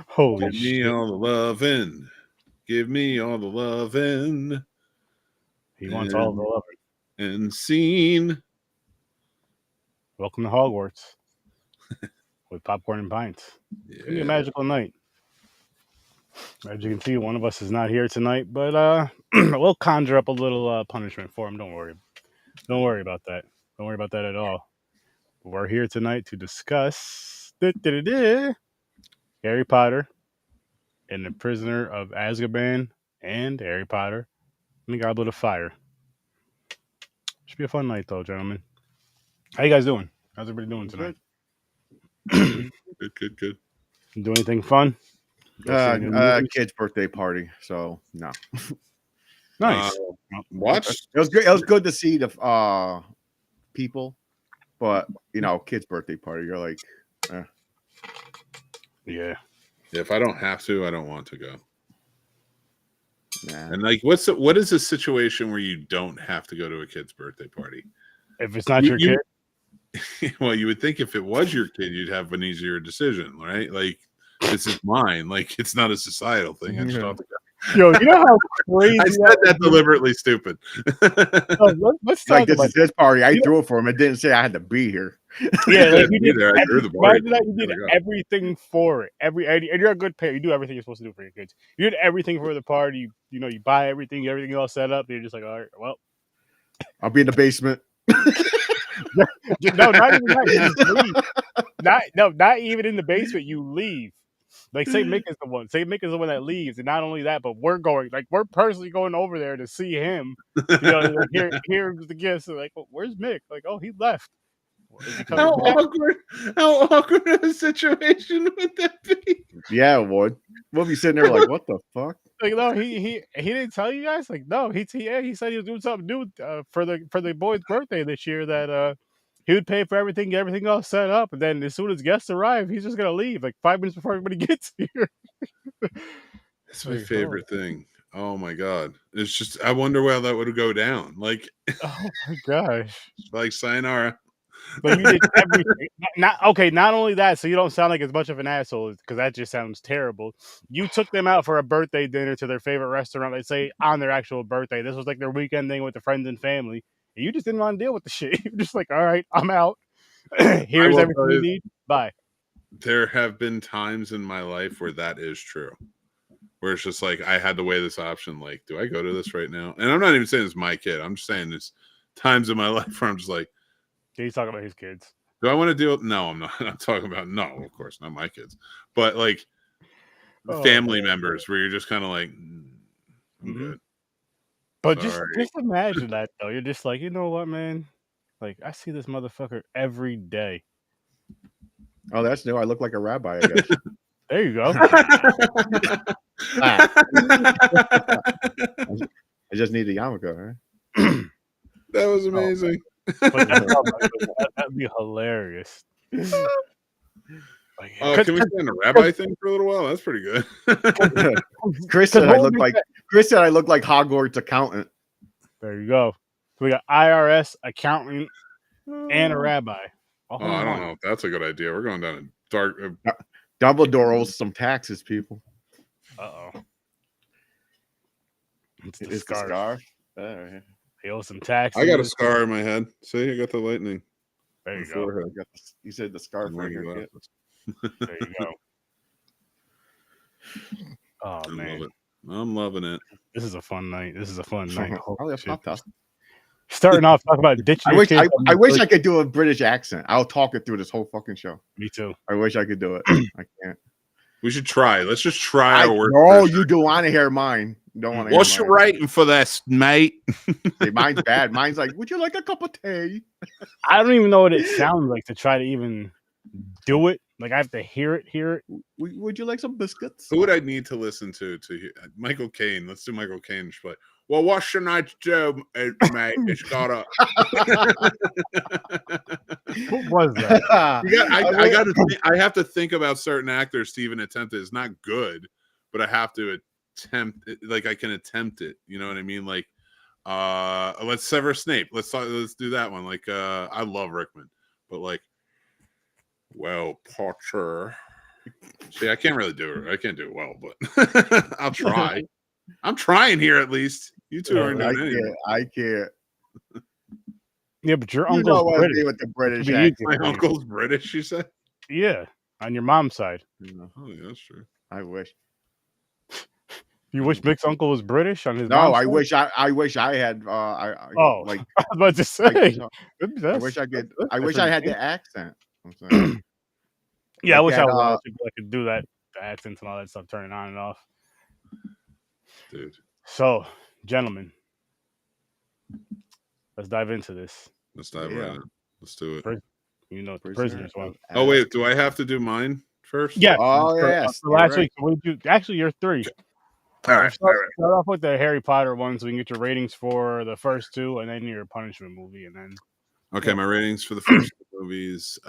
Holy Give shit. me all the lovin'. Give me all the lovin'. He wants all the love. And scene. Welcome to Hogwarts with Popcorn and Pints. It's gonna be a magical night. As you can see, one of us is not here tonight, but we'll conjure up a little punishment for him. Don't worry about that. Don't worry about that at all. We're here tonight to discuss Harry Potter and the Prisoner of Azkaban and Harry Potter and the Goblet of Fire. Should be a fun night, though, gentlemen. How you guys doing? How's everybody doing tonight? Good. Do anything fun? Kid's birthday party. So no. Nice. Watch. It was good. It was good to see the people, but kid's birthday party. You're like, Yeah. If I don't have to, I don't want to go. nah. And like, what is the situation where you don't have to go to a kid's birthday party? If it's not your kid, well, you would think if it was your kid, you'd have an easier decision, right? Like, this is mine. Like, it's not a societal thing. I just don't have to go. yo, you know how crazy I said that deliberately stupid. Let's talk Like this about is his party. I threw it for him. It didn't say I had to be here. Yeah, like you did, I drew the party. you did everything for it. And you're a good parent. You do everything you're supposed to do for your kids. You did everything for the party. You buy everything all set up. You're just like, all right, well, I'll be in the basement. no, not even that. You just leave. Not even in the basement. You leave. Like Saint Mick is the one. Saint Mick is the one that leaves, and not only that, but we're personally going over there to see him. Here's the gifts. Like, well, where's Mick? Like, oh, he left. How awkward of a situation would that be? Yeah, it would. We'll be sitting there like, what the fuck? Like, no, he didn't tell you guys. Like, no, he said he was doing something new for the boy's birthday this year. That he would pay for everything, get everything all set up, and then as soon as guests arrive, he's just gonna leave like 5 minutes before everybody gets here. That's my favorite thing. Oh my god, it's just I wonder how that would go down. Like, oh my gosh, like sayonara. But you did everything. Not only that, so you don't sound like as much of an asshole because that just sounds terrible. You took them out for a birthday dinner to their favorite restaurant. Let's say on their actual birthday. This was like their weekend thing with the friends and family. And you just didn't want to deal with the shit. You're just like, all right, I'm out. Here's everything you need. Bye. There have been times in my life where that is true. Where it's just like I had to weigh this option. Like, do I go to this right now? And I'm not even saying it's my kid. I'm just saying there's times in my life where I'm just like, he's talking about his kids. do I want to deal with? No, I'm not. I'm talking about no, of course, not my kids, but like family members where you're just kind of like, I'm good. But just imagine that though. You're just like, you know what, man? Like I see this motherfucker every day. Oh, that's new. I look like a rabbi, I guess. There you go. I just need a yarmulke, right? That was amazing. But that'd be hilarious. Like, can we stand a rabbi thing for a little while? That's pretty good. Chris said I look like Hogwarts accountant. There you go. So we got IRS, accountant, and a rabbi. Oh, I don't know if that's a good idea. We're going down a dark. Dumbledore owes some taxes, people. Uh-oh. It's the scar. He owes some taxes. I got a scar in my head. See, I got the lightning. There you go. You said the scar. There you go. Oh, man. I'm loving it. This is a fun night. Oh, starting off talking about ditching. I wish I could do a British accent. I'll talk it through this whole fucking show. Me too. I wish I could do it. I can't. We should try. Let's just try our work. No, you don't want to hear mine. Don't want to. What's you writing for this, mate? See, mine's bad. Mine's like, would you like a cup of tea? I don't even know what it sounds like to try to even do it. Like I have to hear it. Would you like some biscuits? Who would I need to listen to Michael Caine? Let's do Michael Caine. Like, well, what's your night's job, mate? It's got a. What was that? I have to think about certain actors to even attempt it. It's not good, but I have to attempt it. Like I can attempt it. You know what I mean? Like, let's Severus Snape. Let's do that one. Like, I love Rickman, but like, well, Potter, See, I can't really do it. I can't do it well, but I'll try. I'm trying here at least. You two aren't doing anything. I can't. Yeah, but your You uncle's know what I British. mean with the British be accent. easy. My uncle's British, you said? Yeah, on your mom's side. Oh, yeah, that's true. I wish. You wish Mick's uncle was British on his No, mom's I side? wish I had Oh, like I was about to say. I wish I could I wish I had the accent. Yeah, I Like wish that, I could do that, the accents and all that stuff, turning on and off. Dude. So, gentlemen, let's dive into this. Let's dive right in. Let's do it. You know, the prisoners one. Oh, wait, do I have to do mine first? Yeah. Oh, for, yes. for last week, we do. Actually, you're three. All right. Start off with the Harry Potter ones. So we can get your ratings for the first two, and then your punishment movie, and then. Okay, my ratings for the first two movies.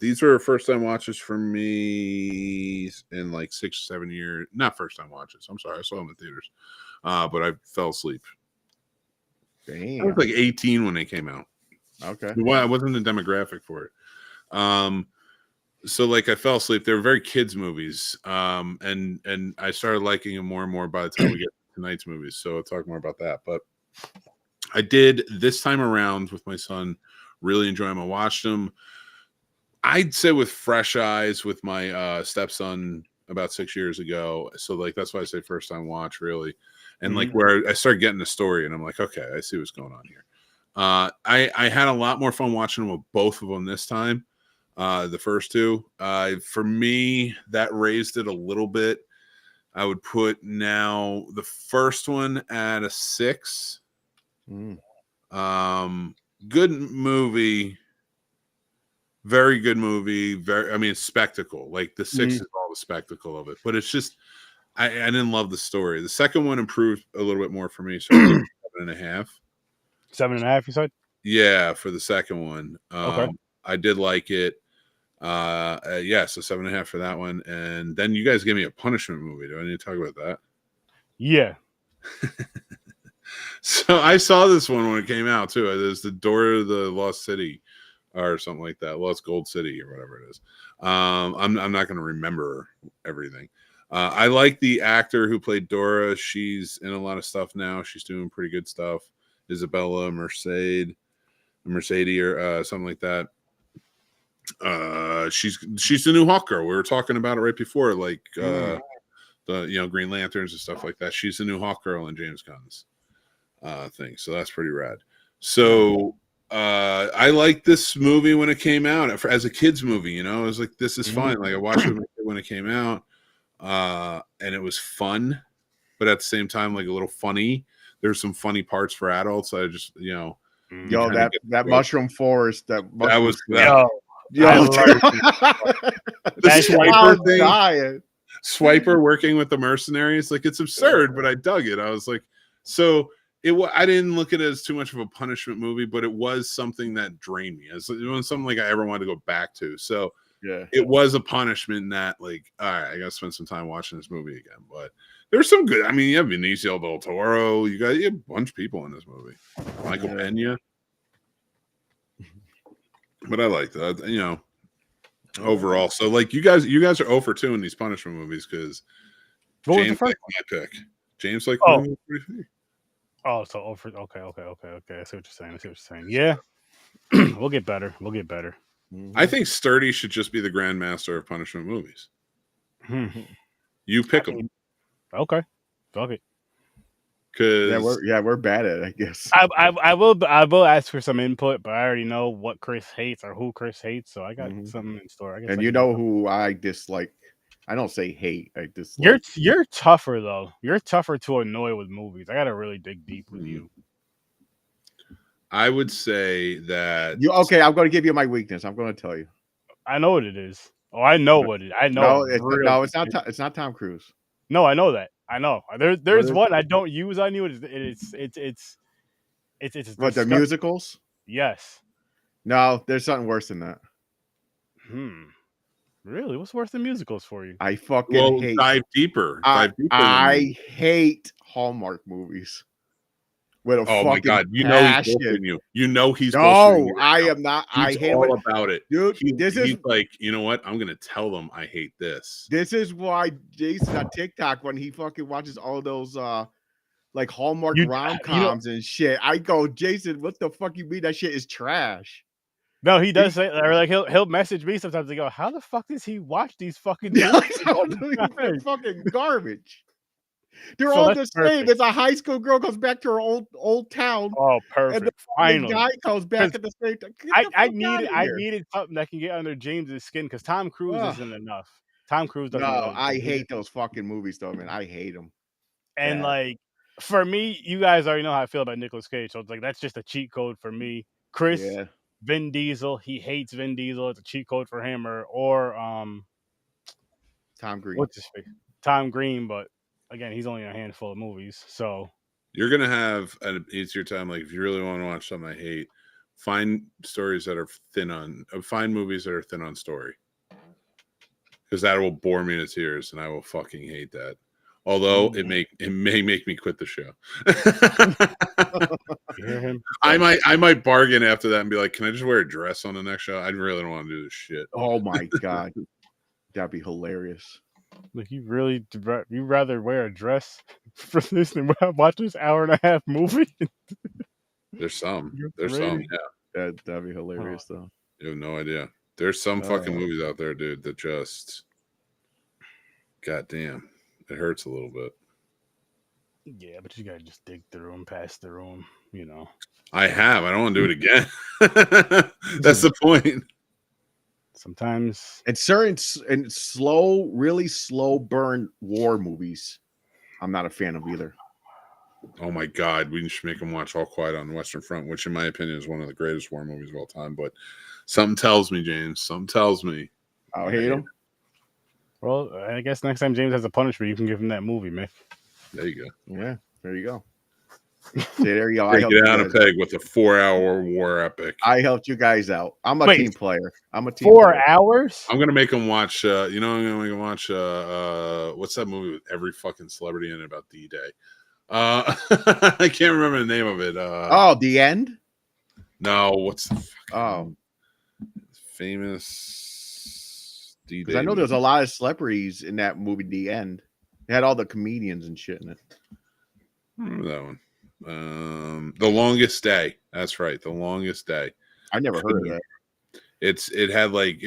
These were first time watches for me in like 6 or 7 years. Not first time watches. I'm sorry, I saw them in theaters, but I fell asleep. Damn. I was like 18 when they came out. Okay. Well, I wasn't the demographic for it. So like I fell asleep. They were very kids movies. And I started liking them more and more by the time we get to tonight's movies. So I'll talk more about that. But I did this time around with my son, really enjoy them. I watched them, I'd say with fresh eyes with my stepson about 6 years ago. So like that's why I say first time watch, really. And like where I started getting the story and I'm like, okay, I see what's going on here. I had a lot more fun watching them with both of them this time. The first two, for me, that raised it a little bit. I would put now the first one at a 6. Good movie, very good movie. Spectacle. Like the 6 is all the spectacle of it, but it's just I didn't love the story. The second one improved a little bit more for me, so 7.5. 7.5, you said? Yeah, for the second one. Okay. I did like it. Yeah, so 7.5 for that one. And then you guys gave me a punishment movie. Do I need to talk about that? Yeah. So I saw this one when it came out too. There's the Door of the Lost City or something like that. Lost Gold City or whatever it is. I'm not going to remember everything. I like the actor who played Dora. She's in a lot of stuff now. She's doing pretty good stuff. Isabella Mercedes or something like that. She's the new Hawkgirl. We were talking about it right before, like the Green Lanterns and stuff like that. She's the new Hawkgirl in James Gunn's thing. So that's pretty rad. So I liked this movie when it came out as a kids movie. I was like, this is fine. Like I watched it when it came out, and it was fun, but at the same time, like a little funny. There's some funny parts for adults. I just Yo, that mushroom forest. That was The Swiper thing. Swiper working with the mercenaries, like it's absurd, but I dug it. I was like, so I didn't look at it as too much of a punishment movie, but it was something that drained me. It was something like I ever wanted to go back to. So yeah, it was a punishment that like, all right, I got to spend some time watching this movie again. But there's some good. I mean, you have Benicio del Toro. You have a bunch of people in this movie. Michael Pena. But I like that, overall. So like you guys are 0 for 2 in these punishment movies because James liked my pick. James like so okay. I see what you're saying. Yeah. We'll get better. I think Sturdy should just be the grandmaster of punishment movies. You pick them. Okay. Fuck it. We're bad at it, I guess. I will ask for some input, but I already know what Chris hates or who Chris hates, so I got something in store. I guess. And who I dislike. I don't say hate. I dislike. You're tougher though. You're tougher to annoy with movies. I gotta really dig deep with you. I would say that okay. I'm going to give you my weakness. I'm going to tell you. I know what it is. Oh, I know what it. I know. It's not. It's not Tom Cruise. No, I know that. I know. There's one I don't use on you. It's what, the musicals? Yes. No, there's something worse than that. Really? What's worse than musicals for you? I fucking hate. Dive deeper. I hate Hallmark movies. with a fucking my god, you know he's bullshitting you. You know he's bullshitting you. No, I am not. I He's hate all it. about it. Dude, He's like, you know what? I'm gonna tell them I hate this. This is why Jason on TikTok, when he fucking watches all those like Hallmark rom-coms and shit, I go, Jason, what the fuck you mean that shit is trash? No, he does say, or like he'll message me sometimes and go, how the fuck does he watch these fucking movies? They're fucking garbage. They're all the same. It's a high school girl goes back to her old town. Oh, perfect. And the Finally, guy comes back at the same time. I needed something that can get under James's skin because Tom Cruise isn't enough. Tom Cruise doesn't. No, I hate those fucking movies though, man. I hate them. And like for me, you guys already know how I feel about Nicolas Cage, so it's like that's just a cheat code for me. Chris, Vin Diesel, he hates Vin Diesel. It's a cheat code for him, or Tom Green. What's his face? Tom Green, but again, he's only in a handful of movies, so you're gonna have an easier time. Like if you really want to watch something I hate, find stories that are thin on. Find movies that are thin on story, because that will bore me to tears, and I will fucking hate that. Although it may make me quit the show. You hear him? I might bargain after that and be like, can I just wear a dress on the next show? I really don't want to do this shit. Oh my god, that'd be hilarious. Like you rather wear a dress for this than watch this hour and a half movie? There's some, yeah. That'd be hilarious though. You have no idea. There's some fucking movies out there, dude, that just, goddamn, it hurts a little bit. Yeah, but you gotta just dig through them, pass through them, you know. I have. I don't want to do it again. That's the point. Sometimes and certain and really slow burn war movies, I'm not a fan of either. Oh my god, we should make them watch All Quiet on the Western Front, which in my opinion is one of the greatest war movies of all time. But something tells me, James. Something tells me I'll hate them. Well, I guess next time James has a punishment, you can give him that movie, Mick. There you go. Yeah, there you go. See, there you go. Get down a peg with a 4-hour war epic. I helped you guys out. I'm a team player. I'm a team 4 player. hours? I'm gonna make them watch. I'm gonna make them watch. What's that movie with every fucking celebrity in it about D-Day? I can't remember the name of it. The End. No, what's the famous D-Day? Because I know there's a lot of celebrities in that movie, The End. They had all the comedians and shit in it. I remember that one. The Longest Day. That's right. The Longest Day. I never heard of that. It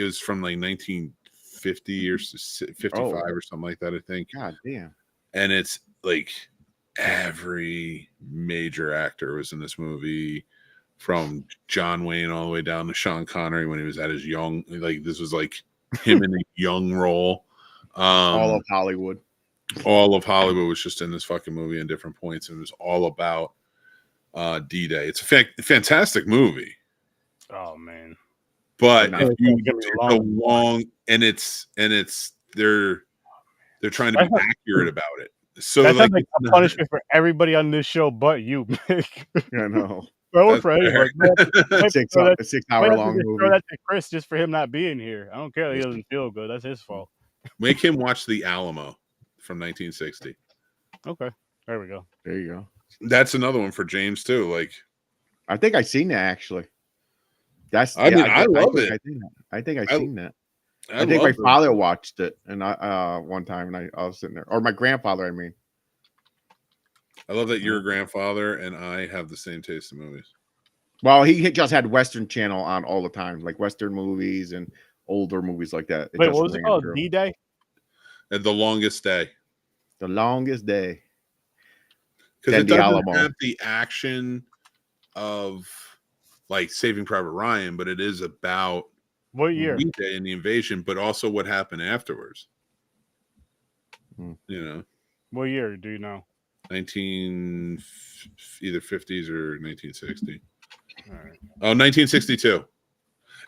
was from like 1950 or 55 or something like that, I think. God damn. And it's like every major actor was in this movie, from John Wayne all the way down to Sean Connery when he was at his young, like this was like him in a young role. All of Hollywood. All of Hollywood was just in this fucking movie in different points, and it was all about D-Day. It's a fantastic movie. Oh man! But if you get long, and they're trying to be accurate about it. So that's like a punishment for everybody on this show, but you. I know. Well, for anybody. 6-hour long movie. Throw that to Chris just for him not being here. I don't care. He doesn't feel good. That's his fault. Make him watch The Alamo from 1960. Okay, there we go. There you go. That's another one for James too. Like, I think I've seen that actually. I love it. I think I've seen that. I think my father watched it, and one time, and I was sitting there, or my grandfather. I mean, I love that your grandfather and I have the same taste in movies. Well, he just had Western Channel on all the time, like Western movies and older movies like that. Wait, what was it called? D-Day? The Longest Day. The Longest Day. Because it doesn't have the action of like Saving Private Ryan, but it is about what year? D-Day and the invasion, but also what happened afterwards. Hmm. You know. What year do you know? Either 50s or 1960. All right. Oh, 1962.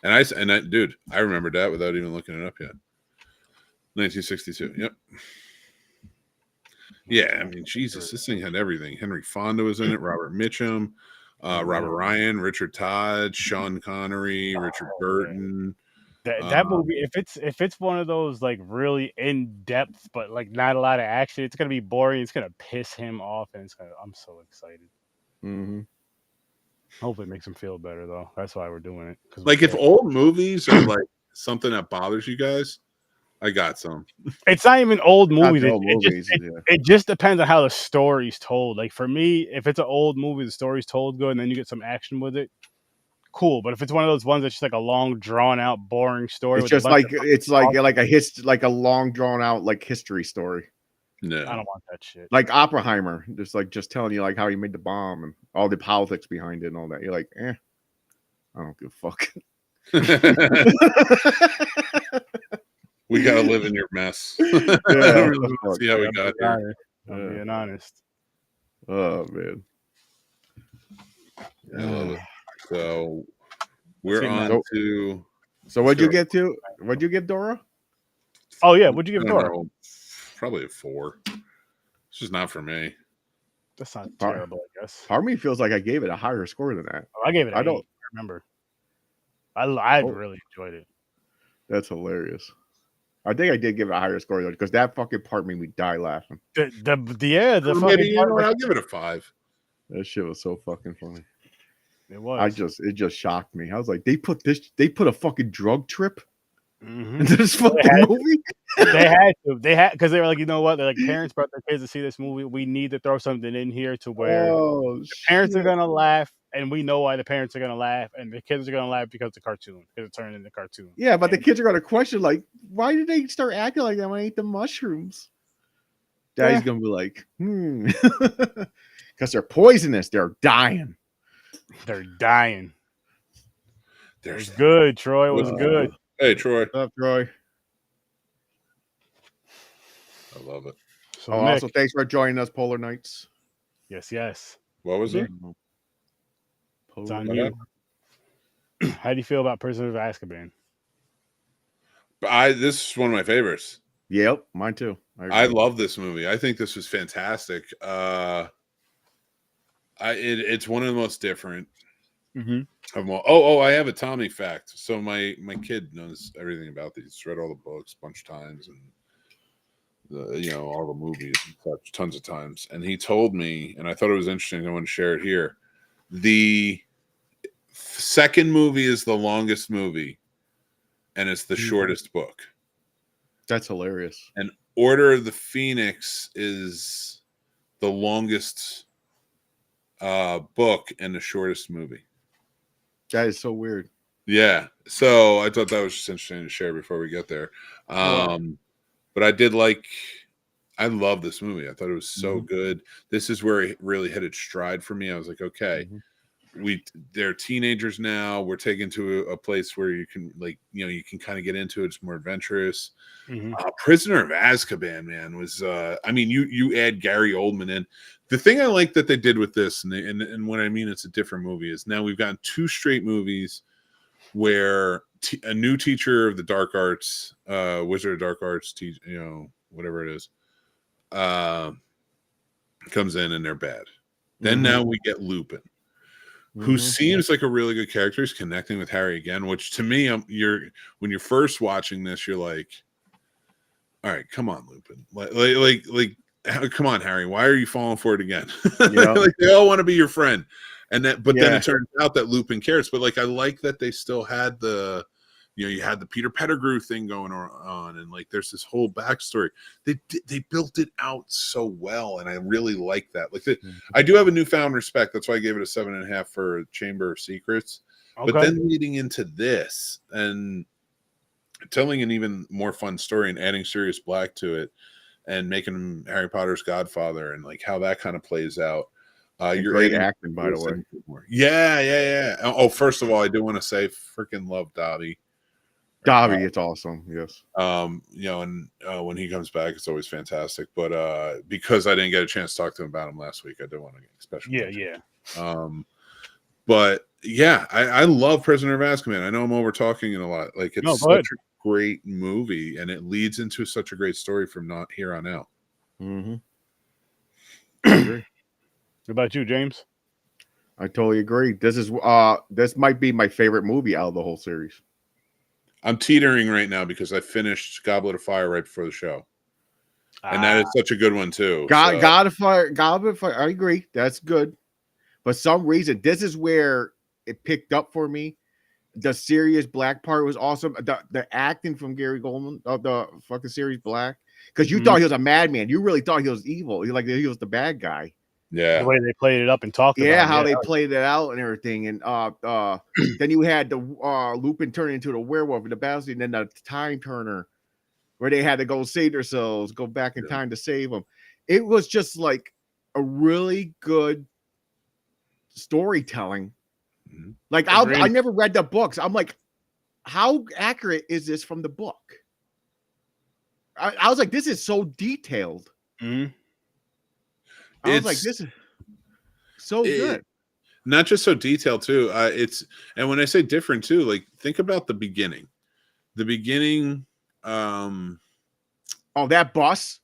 And I dude, I remembered that without even looking it up yet. 1962. Yep. Yeah, I mean, Jesus, this thing had everything. Henry Fonda was in it. Robert Mitchum, Robert Ryan, Richard Todd, Sean Connery, Richard Burton. That movie, if it's one of those like really in depth but like not a lot of action, it's gonna be boring. It's gonna piss him off, and I'm so excited. Hopefully, it makes him feel better though. That's why we're doing it. Like if old movies are like something that bothers you guys, I got some. It's not even old movies. Movies. It just depends on how the story's told. Like for me, if it's an old movie, the story's told good, and then you get some action with it, cool. But if it's one of those ones that's just like a long, drawn out, boring story, it's just like a long drawn out like history story. No, I don't want that shit. Like Oppenheimer, just telling you like how he made the bomb and all the politics behind it and all that. You're like, I don't give a fuck. We gotta live in your mess. Yeah, see how we got here. I'm being honest. Oh man. I love it. So we're on to. So what'd you get to? What'd you give Dora? Oh yeah, what'd you give Dora? Probably a 4. It's just not for me. That's not terrible, I guess. Part of me feels like I gave it a higher score than that. Oh, I gave it. I don't remember. I really enjoyed it. That's hilarious. I think I did give it a higher score though, because that fucking part made me die laughing. The maybe I'll give it a 5. That shit was so fucking funny. It was. It just shocked me. I was like, they put a fucking drug trip into this fucking movie. They had because they were like, you know what? They're like, parents brought their kids to see this movie. We need to throw something in here to where the parents are gonna laugh, and we know why the parents are gonna laugh, and the kids are gonna laugh because it's a cartoon, because it turned into a cartoon. Yeah, but the kids are gonna question like, why did they start acting like that when I ate the mushrooms? Daddy's gonna be like, because they're poisonous. They're dying. They're dying. It was good, Troy. It was good. Hey, Troy. What's up, Troy? I love it. So also, thanks for joining us, Polar Nights. Yes. What was it? It's on you. How do you feel about Prisoner of Azkaban? This is one of my favorites. Yep, mine too. I love this movie. I think this was fantastic. It's one of the most different. I have a Tommy fact. So my kid knows everything about these. He's read all the books a bunch of times and all the movies and such tons of times. And he told me, and I thought it was interesting. I want to share it here. The second movie is the longest movie, and it's the shortest book. That's hilarious. And Order of the Phoenix is the longest book and the shortest movie. That is so weird. Yeah. So I thought that was just interesting to share before we get there. But I love this movie. I thought it was so good. This is where it really hit its stride for me. I was like, okay, they're teenagers now. We're taken to a place where you can you can kind of get into it. It's more adventurous. Prisoner of Azkaban, man, was you add Gary Oldman in. The thing I like that they did with this, and what I mean it's a different movie, is now we've gotten 2 straight movies where a new teacher of the dark arts, wizard of dark arts, whatever it is, comes in and they're bad. Then now we get Lupin, who seems like a really good character. He's connecting with Harry again, which to me, when you're first watching this, you're like, all right, come on, Lupin, like come on, Harry, why are you falling for it again? Like they all want to be your friend. And then it turns out that Lupin cares. But I like that they still had the, you had the Peter Pettigrew thing going on, and there's this whole backstory. They built it out so well, and I really like that. I do have a newfound respect. That's why I gave it a 7.5 for Chamber of Secrets. Okay. But then leading into this and telling an even more fun story and adding Sirius Black to it and making him Harry Potter's godfather and how that kind of plays out. You're great acting, by the way. Yeah. Oh, first of all, I do want to say, freaking love Dobby. Dobby, it's awesome. Yes. When he comes back, it's always fantastic. But because I didn't get a chance to talk to him about him last week, I do want to get special. Yeah. But yeah, I love Prisoner of Azkaban. I know I'm over talking it a lot. It's such a great movie, and it leads into such a great story from not here on out. What about you, James? I totally agree. This might be my favorite movie out of the whole series. I'm teetering right now because I finished Goblet of Fire right before the show, and that is such a good one too. Goblet of Fire. I agree. That's good, For some reason, this is where it picked up for me. The Sirius Black part was awesome. The acting from Gary Goldman of the fucking Sirius Black, because you thought he was a madman. You really thought he was evil. You like he was the bad guy. Yeah, the way they played it up and talked about it. How they played it out and everything. And then you had the Lupin turn into the werewolf in the battle scene, and then the time turner, where they had to go save themselves, go back in time to save them. It was just like a really good storytelling. Like I never read the books. I'm like, how accurate is this from the book? I was like, this is so detailed. I was like, this is so good. Not just so detailed too. And when I say different too, like think about the beginning. The beginning. That bus.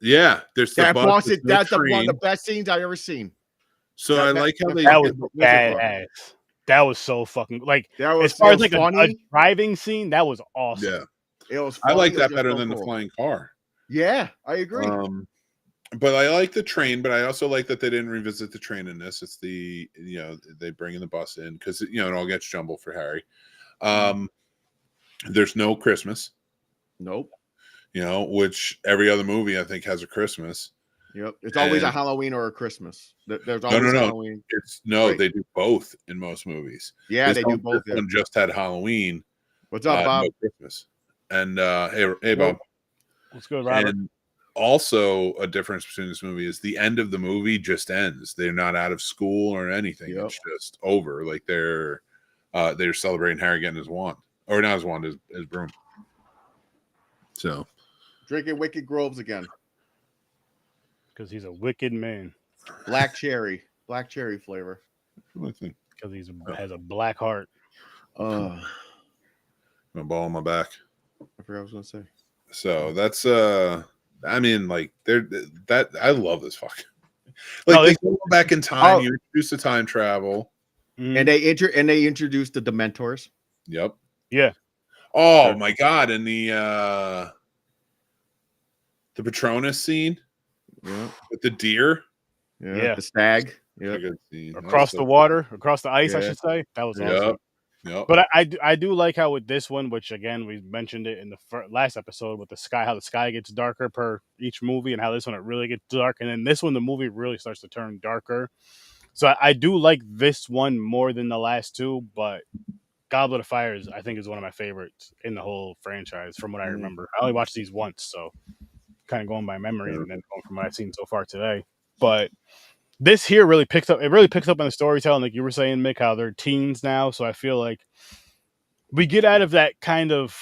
Yeah, there's that bus. That's one of the best scenes I've ever seen. So I like how that was badass. That was so fucking like as far as like a driving scene, that was awesome. Yeah, it was. I like that better than the flying car. Yeah, I agree. But I like the train, but I also like that they didn't revisit the train in this. It's they bring in the bus in because it all gets jumbled for Harry. There's no Christmas. Nope. Which every other movie I think has a Christmas. Yep, it's always a Halloween or a Christmas. There's always Halloween. They do both in most movies. Yeah, they do both. One just had Halloween. What's up, Bob? No Christmas. And hey, Bob. What's good, Robert? And also, a difference between this movie is the end of the movie just ends. They're not out of school or anything. Yep. It's just over. Like they're celebrating Harry getting his wand, or not his wand, his broom. So drinking Wicked Groves again. Because he's a wicked man. Black cherry flavor. Because he has a black heart. I'm a ball on my back. I forgot what I was gonna say. So that's I mean, like that I love this fuck. Like they go back in time. You introduce the time travel, and they introduced the Dementors. Yep. Yeah. Oh my god! And the Patronus scene. Yeah. With the deer. Yeah. The stag. Yeah. Across the water, across the ice, I should say. That was awesome. Yep. But I do like how with this one, which again we mentioned it in the last episode with the sky, how the sky gets darker per each movie, and how this one it really gets dark, and then this one the movie really starts to turn darker. So I do like this one more than the last two, but Goblet of Fire I think is one of my favorites in the whole franchise from what I remember. I only watched these once, so kind of going by memory and then going from what I've seen so far today. But this here really picks up. It really picks up on the storytelling, like you were saying, Mick, how they're teens now. So I feel like we get out of that kind of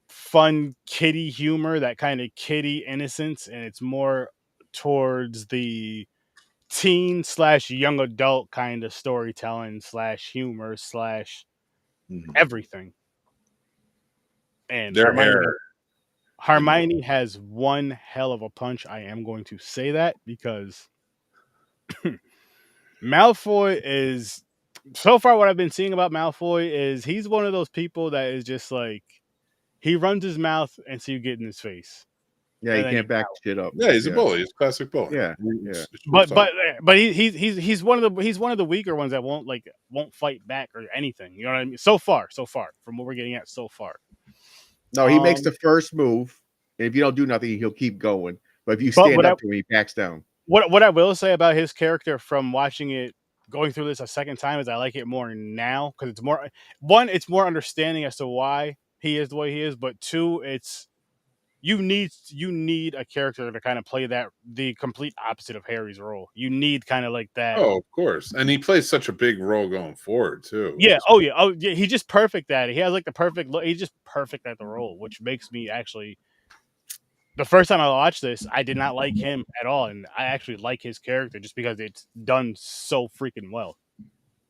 fun kiddie humor, that kind of kiddie innocence, and it's more towards the teen / young adult kind of storytelling / humor / everything. And Hermione has one hell of a punch. I am going to say that because Malfoy is, so far what I've been seeing about Malfoy is he's one of those people that is just like, he runs his mouth and so you get in his face. Yeah, he can't back shit up. Yeah, he's a bully. He's a classic bully. Yeah. But he's one of the weaker ones that won't fight back or anything. You know what I mean? So far, from what we're getting at so far. No, he makes the first move. And if you don't do nothing, he'll keep going. But if you stand up to him, he backs down. What I will say about his character from watching it, going through this a second time, is I like it more now because it's more, one, it's more understanding as to why he is the way he is, but two, it's you need a character to kind of play the complete opposite of Harry's role. You need kind of like that. Oh, of course, and he plays such a big role going forward too. Yeah. Oh yeah. He's just perfect at it. He has like the perfect look. He's just perfect at the role, which makes me actually. The first time I watched this, I did not like him at all, and I actually like his character just because it's done so freaking well.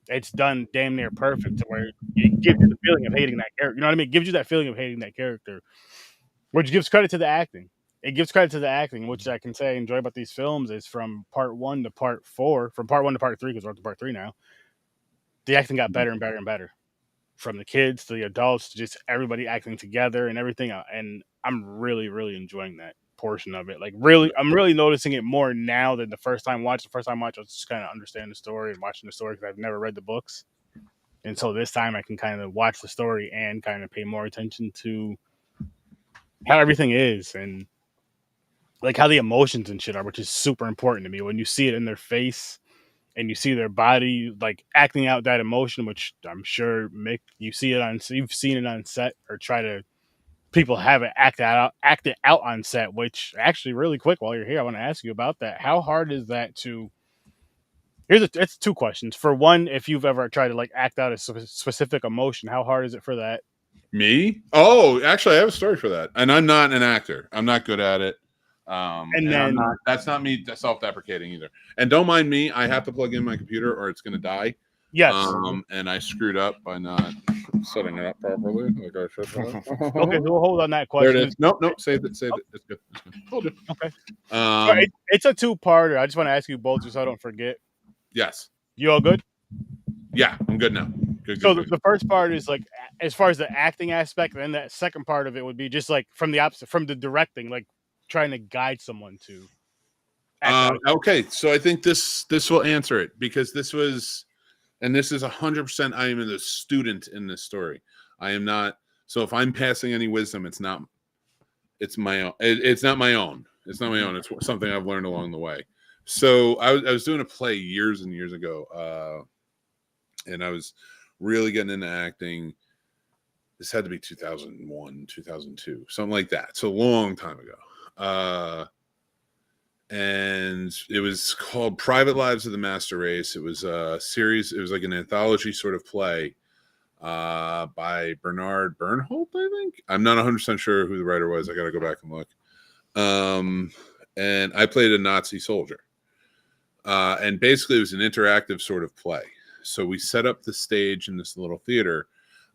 It's done damn near perfect to where it gives you the feeling of hating that character. You know what I mean? It gives you that feeling of hating that character, which gives credit to the acting. It gives credit to the acting, which I can say I enjoy about these films is from part 1 to part 4, from part 1 to part 3, because we're up to part 3 now. The acting got better and better and better. From the kids to the adults to just everybody acting together and everything. And I'm really, really enjoying that. portion of it. Like really, I'm really noticing it more now than the first time watch. The first time watch, I was just kind of understanding the story and watching the story because I've never read the books. And so this time I can kind of watch the story and kind of pay more attention to how everything is and like how the emotions and shit are, which is super important to me. When you see it in their face and you see their body like acting out that emotion, which I'm sure Mick, you've seen it on set or try to people have it act it out on set. Which actually, really quick, while you're here, I want to ask you about that. How hard is that to? It's two questions. For one, if you've ever tried to like act out a specific emotion, how hard is it for that? Me? Oh, actually, I have a story for that. And I'm not an actor. I'm not good at it. And then that's not me self-deprecating either. And don't mind me. I have to plug in my computer or it's going to die. Yes. And I screwed up by not setting it up properly. Like I should. Okay, we'll hold on that question. There it is. Nope. Saved it. It's good. It's good. Told you. Okay. It's a two-parter. I just want to ask you both just so I don't forget. Yes. You all good? Yeah, I'm good now. Good. The first part is like as far as the acting aspect, and then that second part of it would be just like from the opposite, from the directing, like trying to guide someone to act out. Okay, so I think this will answer it because this is 100%. I am the student in this story. I am not. So if I'm passing any wisdom, it's not. It's my own. It's not my own. It's not my own. It's something I've learned along the way. So I was doing a play years and years ago, and I was really getting into acting. This had to be 2001, 2002, something like that. So a long time ago. And it was called Private Lives of the Master Race. It was a series. It was like an anthology sort of play by Bernard Bernholt, I think. I'm not 100% sure who the writer was. I got to go back and look. And I played a Nazi soldier. And basically it was an interactive sort of play. So we set up the stage in this little theater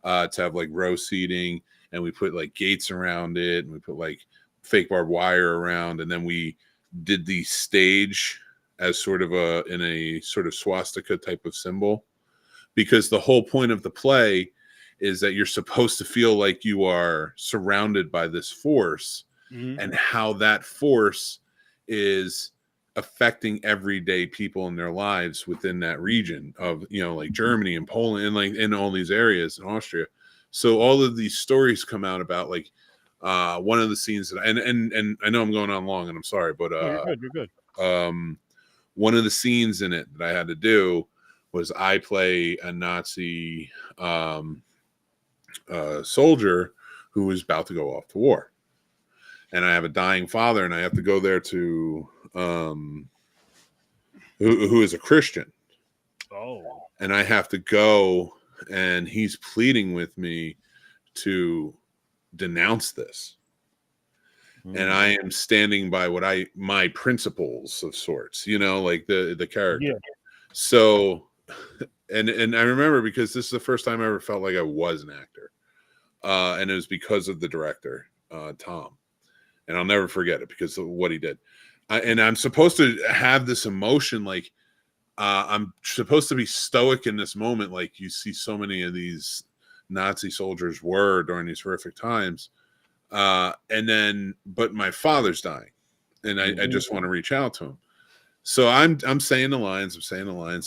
to have like row seating, and we put like gates around it, and we put like fake barbed wire around, and then we did the stage as sort of in a sort of swastika type of symbol, because the whole point of the play is that you're supposed to feel like you are surrounded by this force, and how that force is affecting everyday people in their lives within that region of, like Germany and Poland and like in all these areas in Austria. So all of these stories come out about like one of the scenes that and I know I'm going on long and I'm sorry, but you're good. One of the scenes in it that I had to do was I play a Nazi soldier who was about to go off to war, and I have a dying father, and I have to go there to who is a Christian. Oh. And I have to go, and he's pleading with me to denounce this. And I am standing by my principles of sorts, like the character. Yeah. So, and I remember because this is the first time I ever felt like I was an actor. And it was because of the director, Tom. And I'll never forget it because of what he did. And I'm supposed to have this emotion, like I'm supposed to be stoic in this moment, like you see so many of these Nazi soldiers were during these horrific times. But my father's dying, and I just want to reach out to him. So I'm saying the lines,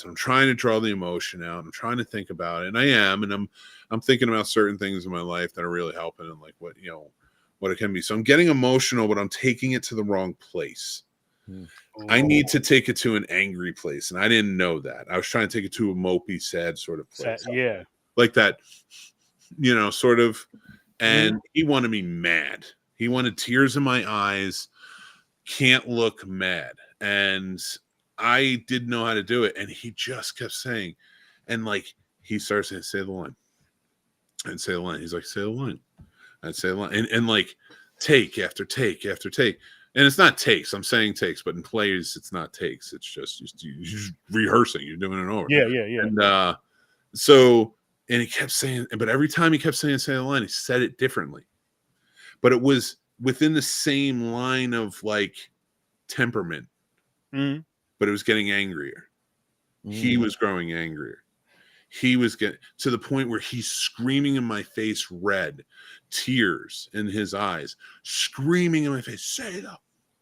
I'm trying to draw the emotion out. I'm trying to think about it, and I am, and I'm thinking about certain things in my life that are really helping, and like what it can be. So I'm getting emotional, but I'm taking it to the wrong place. I need to take it to an angry place, and I didn't know that. I was trying to take it to a mopey, sad sort of place. Yeah. Like that, sort of. And he wanted me mad. He wanted tears in my eyes, can't look mad. And I didn't know how to do it. And he just kept saying, and like he starts to say the line. And say the line. He's like, say the line. I'd say the line. And like take after take after take. And it's not takes. I'm saying takes, but in plays, it's not takes. It's just you're just rehearsing. You're doing it over. Yeah. And and he kept saying, but every time he kept saying the line, he said it differently. But it was within the same line of like temperament. But it was getting angrier. He was growing angrier. he was getting to the point where he's screaming in my face, red, tears in his eyes, screaming in my face, say that,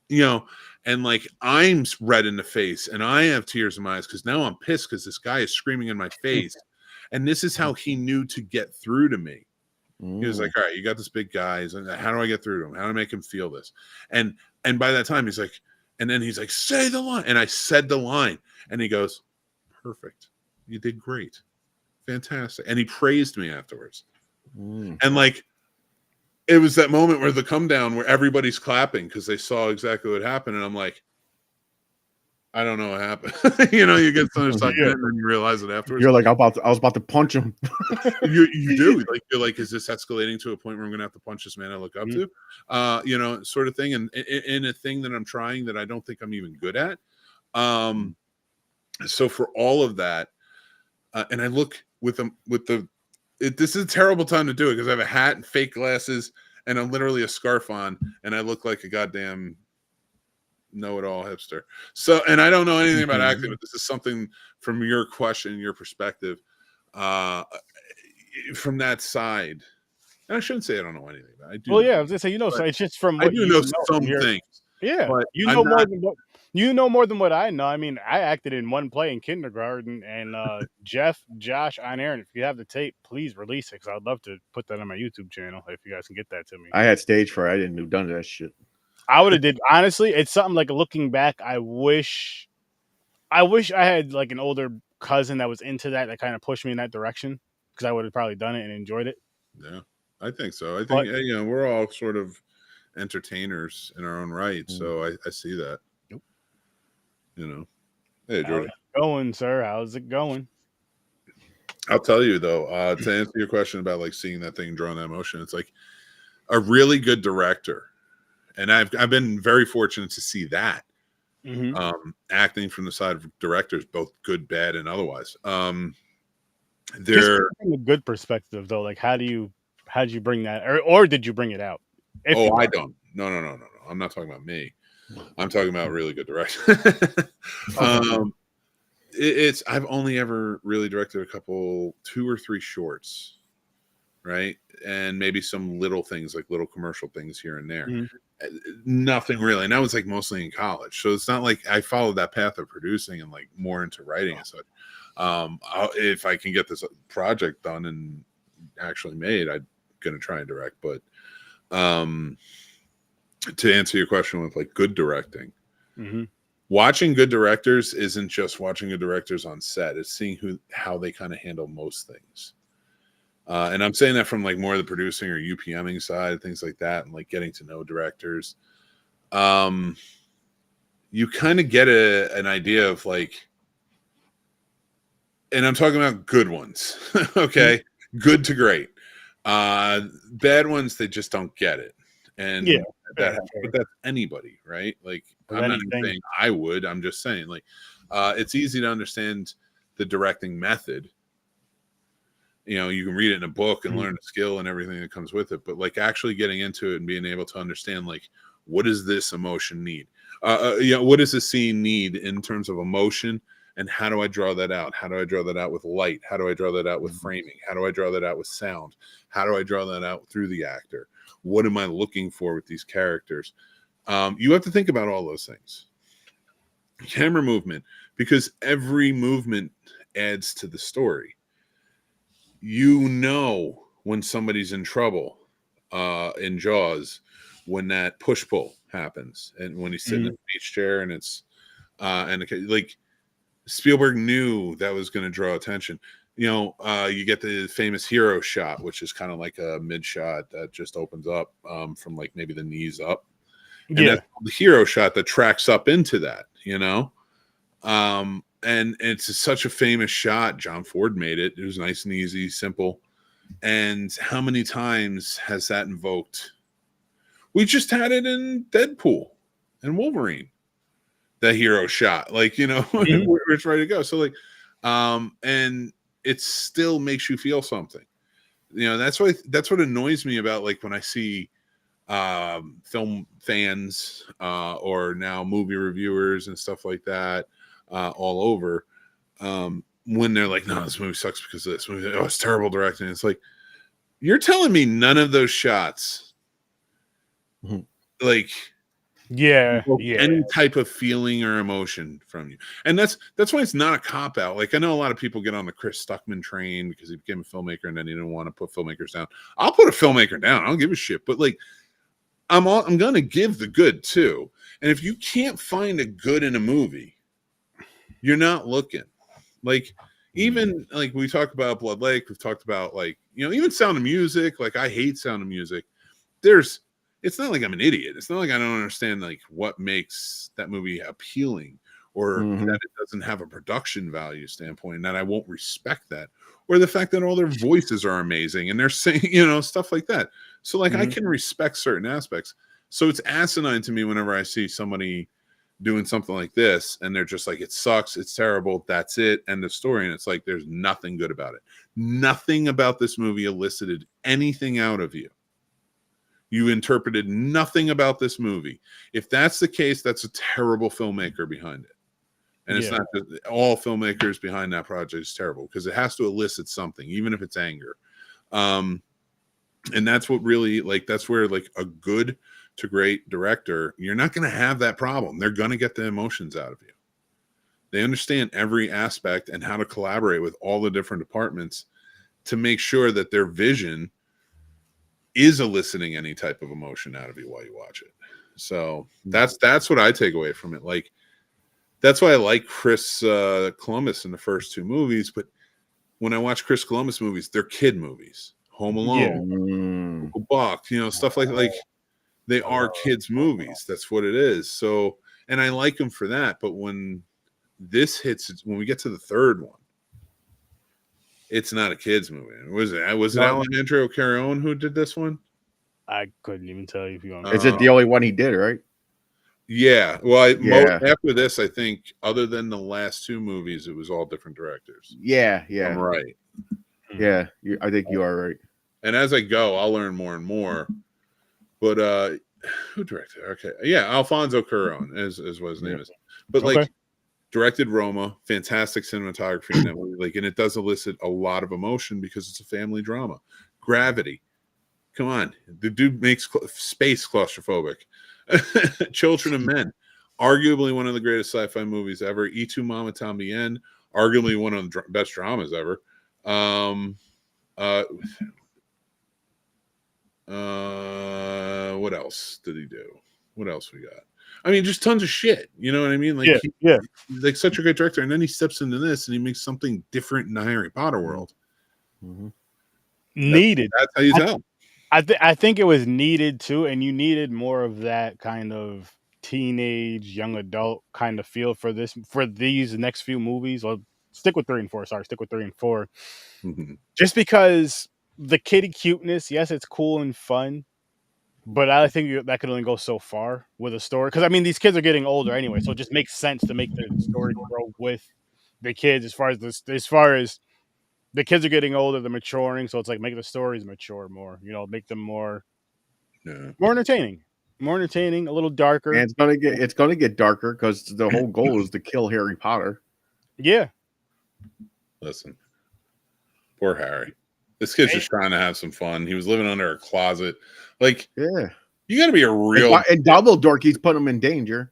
you know, and like I'm red in the face and I have tears in my eyes because now I'm pissed because this guy is screaming in my face. And this is how he knew to get through to me. He was like, all right, you got this big guy. He's like, how do I get through to him? How do I make him feel this? And by that time, he's like, and then he's like, say the line. And I said the line. And he goes, perfect. You did great. Fantastic. And he praised me afterwards. And like, it was that moment where the come down where everybody's clapping because they saw exactly what happened. And I'm like, I don't know what happened. You know, you get so sucked in and then you realize it afterwards. You're like, I was about to punch him. you do. Like, you're like, is this escalating to a point where I'm going to have to punch this man I look up to? You know, sort of thing. And in a thing that I'm trying that I don't think I'm even good at. So for all of that, and I look with this is a terrible time to do it because I have a hat and fake glasses and I'm literally a scarf on and I look like a goddamn know-it-all hipster. So, and I don't know anything about acting, but this is something from your question, your perspective, from that side. And I shouldn't say I don't know anything, but I do. Well, yeah, I was gonna say, you know, so it's just from what I do know some things. Yeah, you know more than what you know more than what I know. I mean, I acted in one play in kindergarten, and Jeff, Josh, and Aaron, if you have the tape, please release it because I'd love to put that on my YouTube channel if you guys can get that to me. I had stage fright. I didn't do none of that shit. I would have did honestly. It's something like looking back. I wish I had like an older cousin that was into that kind of pushed me in that direction because I would have probably done it and enjoyed it. Yeah, I think so. I think you know we're all sort of entertainers in our own right, so I see that. Nope. You know, hey George, how's it going, sir? How's it going? I'll tell you though, to answer your question about like seeing that thing draw that emotion, it's like a really good director. And I've been very fortunate to see that acting from the side of directors, both good, bad, and otherwise. They're from a good perspective though. Like, how did you bring that, or did you bring it out? I don't. No. I'm not talking about me. I'm talking about really good direction. I've only ever really directed a couple, 2 or 3 shorts, right, and maybe some little things like little commercial things here and there. Nothing really, and that was like mostly in college, so it's not like I followed that path of producing and like more into writing and such. If I can get this project done and actually made, I'm gonna try and direct. But to answer your question with like good directing, watching good directors isn't just watching good directors on set, it's seeing how they kind of handle most things. And I'm saying that from like more of the producing or UPMing side, things like that, and like getting to know directors. You kind of get an idea of like, and I'm talking about good ones, okay? Good to great. Bad ones, they just don't get it. And but that's anybody, right? Like, I'm not even saying I would, I'm just saying like, it's easy to understand the directing method. You know, you can read it in a book and learn the skill and everything that comes with it, but like actually getting into it and being able to understand like, what does this emotion need? You know, what does the scene need in terms of emotion, and how do I draw that out? How do I draw that out with light? How do I draw that out with framing? How do I draw that out with sound? How do I draw that out through the actor? What am I looking for with these characters? You have to think about all those things. Camera movement, because every movement adds to the story. You know when somebody's in trouble in Jaws when that push-pull happens and when he's sitting in the beach chair and it's like Spielberg knew that was going to draw attention. You know, you get the famous hero shot, which is kind of like a mid shot that just opens up from like maybe the knees up. And that's the hero shot that tracks up into that, you know? And it's such a famous shot. John Ford made it. It was nice and easy, simple. And how many times has that invoked? We just had it in Deadpool and Wolverine. The hero shot, like, you know, where it's ready to go. So like, and it still makes you feel something. You know, that's what annoys me about like when I see film fans or now movie reviewers and stuff like that all over. when they're like, no, this movie sucks because of this movie. Oh, it's terrible directing. It's like, you're telling me none of those shots, like, any type of feeling or emotion from you. And that's why it's not a cop out. Like, I know a lot of people get on the Chris Stuckman train because he became a filmmaker and then he didn't want to put filmmakers down. I'll put a filmmaker down. I don't give a shit. But like, I'm going to give the good too. And if you can't find a good in a movie, you're not looking. Like, even like we talk about Blood Lake, we've talked about, like, you know, even Sound of Music. Like, I hate Sound of Music. It's not like I'm an idiot. It's not like I don't understand like what makes that movie appealing, or that it doesn't have a production value standpoint, and that I won't respect that, or the fact that all their voices are amazing and they're saying, you know, stuff like that. So like, I can respect certain aspects. So it's asinine to me whenever I see somebody doing something like this and they're just like, it sucks, it's terrible, that's it, end of story. And it's like, there's nothing good about it. Nothing about this movie elicited anything out of you. You interpreted nothing about this movie. If that's the case, that's a terrible filmmaker behind it. And it's not that all filmmakers behind that project is terrible, because it has to elicit something, even if it's anger. And that's what really, like, that's where like a good to great director, you're not going to have that problem. They're going to get the emotions out of you. They understand every aspect and how to collaborate with all the different departments to make sure that their vision is eliciting any type of emotion out of you while you watch it. So that's what I take away from it. Like, that's why I like Chris Columbus in the first two movies. But when I watch Chris Columbus movies, they're kid movies. Home Alone, Uncle Buck, you know, stuff like they are kids movies. That's what it is. So, and I like them for that. But when this hits, when we get to the third one, it's not a kids movie. Was it Alejandro Carrion who did this one? I couldn't even tell you if you want. Is it the only one he did, right? Yeah. Well, after this, I think, other than the last two movies, it was all different directors. Yeah. I'm right. Yeah, I think you are right. And as I go, I'll learn more and more. But who directed? Okay, yeah, Alfonso Cuarón is what his name is. But like, directed Roma, fantastic cinematography in that movie. Like, and it does elicit a lot of emotion because it's a family drama. Gravity, come on, the dude makes space claustrophobic. Children of Men, arguably one of the greatest sci-fi movies ever. Y Tu Mama Tambien, arguably one of the best dramas ever. What else did he do? What else we got? I mean, just tons of shit. You know what I mean? Like, he's like such a great director, and then he steps into this and he makes something different in the Harry Potter world. Needed. That's how you tell. I think it was needed too, and you needed more of that kind of teenage, young adult kind of feel for these next few movies. Well, stick with 3 and 4. Sorry, stick with 3 and 4. Just because the kiddie cuteness, yes, it's cool and fun, but I think that could only go so far with a story. Because I mean, these kids are getting older anyway, so it just makes sense to make the story grow with the kids. As far as the kids are getting older, they're maturing, so it's like make the stories mature more. You know, make them more entertaining, a little darker. And it's gonna get darker because the whole goal is to kill Harry Potter. Yeah. Listen, poor Harry. This kid's just trying to have some fun. He was living under a closet. Like, you got to be a real. And Dumbledore keeps putting him in danger.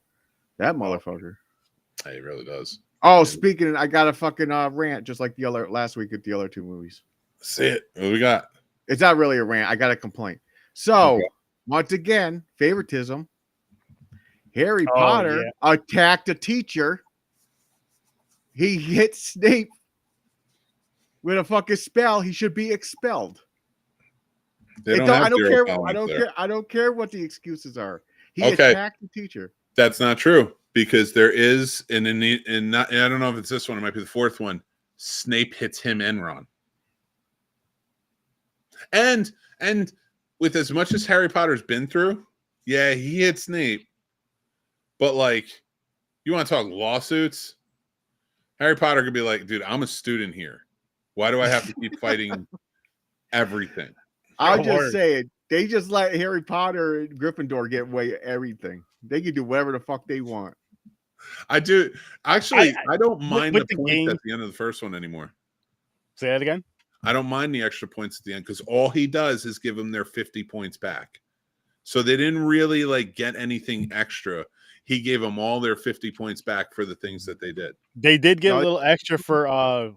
That motherfucker. He really does. Oh, speaking of, I got a fucking rant just like the other last week at the other two movies. That's it. What do we got? It's not really a rant. I got a complaint. So, once again, favoritism. Harry Potter attacked a teacher. He hit Snape with a fucking spell. He should be expelled. I don't care what the excuses are. He attacked the teacher. That's not true, because there is I don't know if it's this one, it might be the fourth one. Snape hits him and Ron. And with as much as Harry Potter's been through, yeah, he hit Snape. But like, you want to talk lawsuits? Harry Potter could be like, dude, I'm a student here. Why do I have to keep fighting everything? I'll just say it. They just let Harry Potter and Gryffindor get away with everything. They can do whatever the fuck they want. I do actually. I don't mind with the the points game. at the end of the first one anymore. Say that again. I don't mind the extra points at the end because all he does is give them their 50 points back. So they didn't really like get anything extra. He gave them all their 50 points back for the things that they did. They did get a little extra for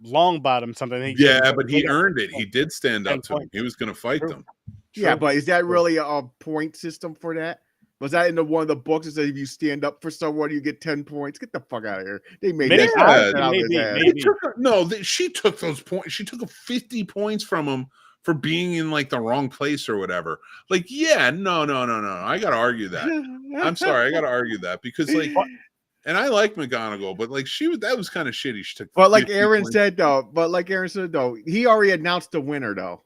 long bottom something. Yeah, but he earned it. He did stand up to them. He was going to fight them. Yeah, but is that really a point system for that? Was that in one of the books that said if you stand up for someone, you get 10 points? Get the fuck out of here. They made that. She took those points. She took 50 points from him for being in like the wrong place or whatever. Like, yeah, no. I got to argue that. I'm sorry. I got to argue that because like, and I like McGonagall, but like that was kind of shitty. She took but like Aaron said though, he already announced the winner though.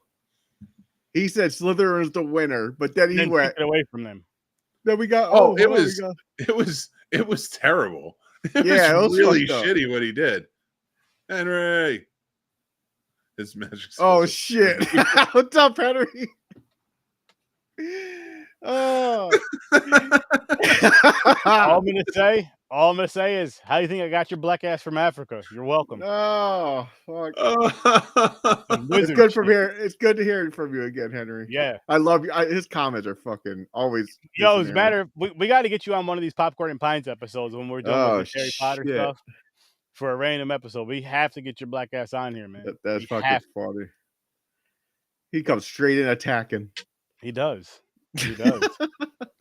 He said Slytherin's the winner, but then he went away from them. Then we got it was terrible. It was really shitty what he did. Henry, his magic. Oh shit! What's up, Henry? Oh. All I'm gonna say is, how do you think I got your black ass from Africa? You're welcome. Oh, fuck. It's good from here. It's good to hear from you again, Henry. Yeah, I love you. His comments are fucking always. Yo, it's matter. We got to get you on one of these Popcorn and Pints episodes when we're doing the Harry Potter stuff for a random episode. We have to get your black ass on here, man. That's fucking funny. He comes straight in attacking. He does. He does.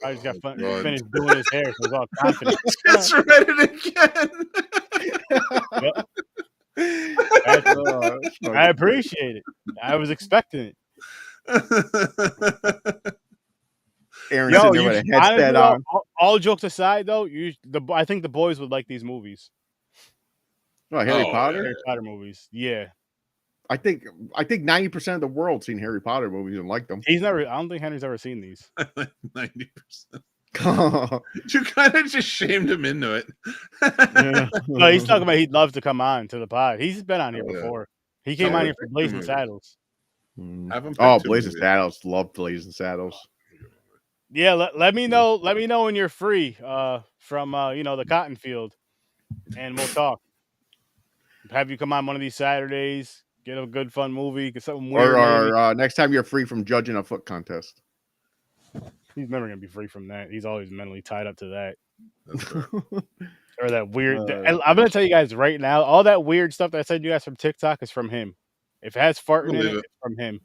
I just got finished doing his hair, so he's all confident. Just read it again. I appreciate it. I was expecting it. Aaron sitting there with a headset on. All jokes aside, though, I think the boys would like these movies. Oh, Harry Potter? Harry Potter movies, yeah. I think 90% of the world's seen Harry Potter movies and liked them. I don't think Henry's ever seen these. 90%. You kind of just shamed him into it. Yeah. No, he's talking about he'd love to come on to the pod. He's been on here before. He came on here for Blazing Saddles. Blazing Saddles. Love Blazing Saddles. Yeah, let me know. Let me know when you're free from the cotton field, and we'll talk. Have you come on one of these Saturdays? Get a good fun movie. Get something weird. Or next time you're free from judging a foot contest. He's never gonna be free from that. He's always mentally tied up to that. Or that weird. I'm gonna tell you guys right now. All that weird stuff that I said you guys from TikTok is from him. If it has farting in it, it's from him.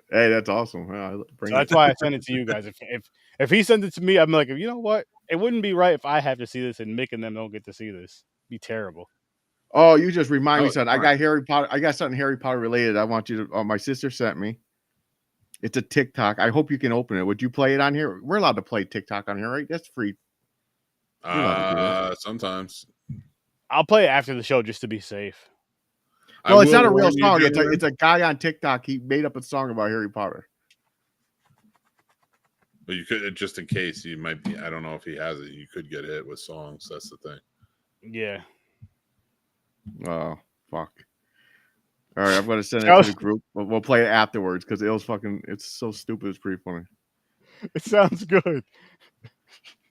Hey, that's awesome. That's why I send it to you guys. If he sends it to me, I'm like, you know what? It wouldn't be right if I have to see this and Mick and them don't get to see this. It'd be terrible. Oh, you just remind me something. I got Harry Potter. I got something Harry Potter related. I want you to. My sister sent me. It's a TikTok. I hope you can open it. Would you play it on here? We're allowed to play TikTok on here, right? That's free. Sometimes. I'll play it after the show just to be safe. Well, it's not a real song. It's a guy on TikTok. He made up a song about Harry Potter. But you could, just in case, you might be. I don't know if he has it. You could get hit with songs. That's the thing. Yeah. Oh, fuck. All right, I'm going to send it to the group. We'll play it afterwards because it's so stupid. It's pretty funny. It sounds good.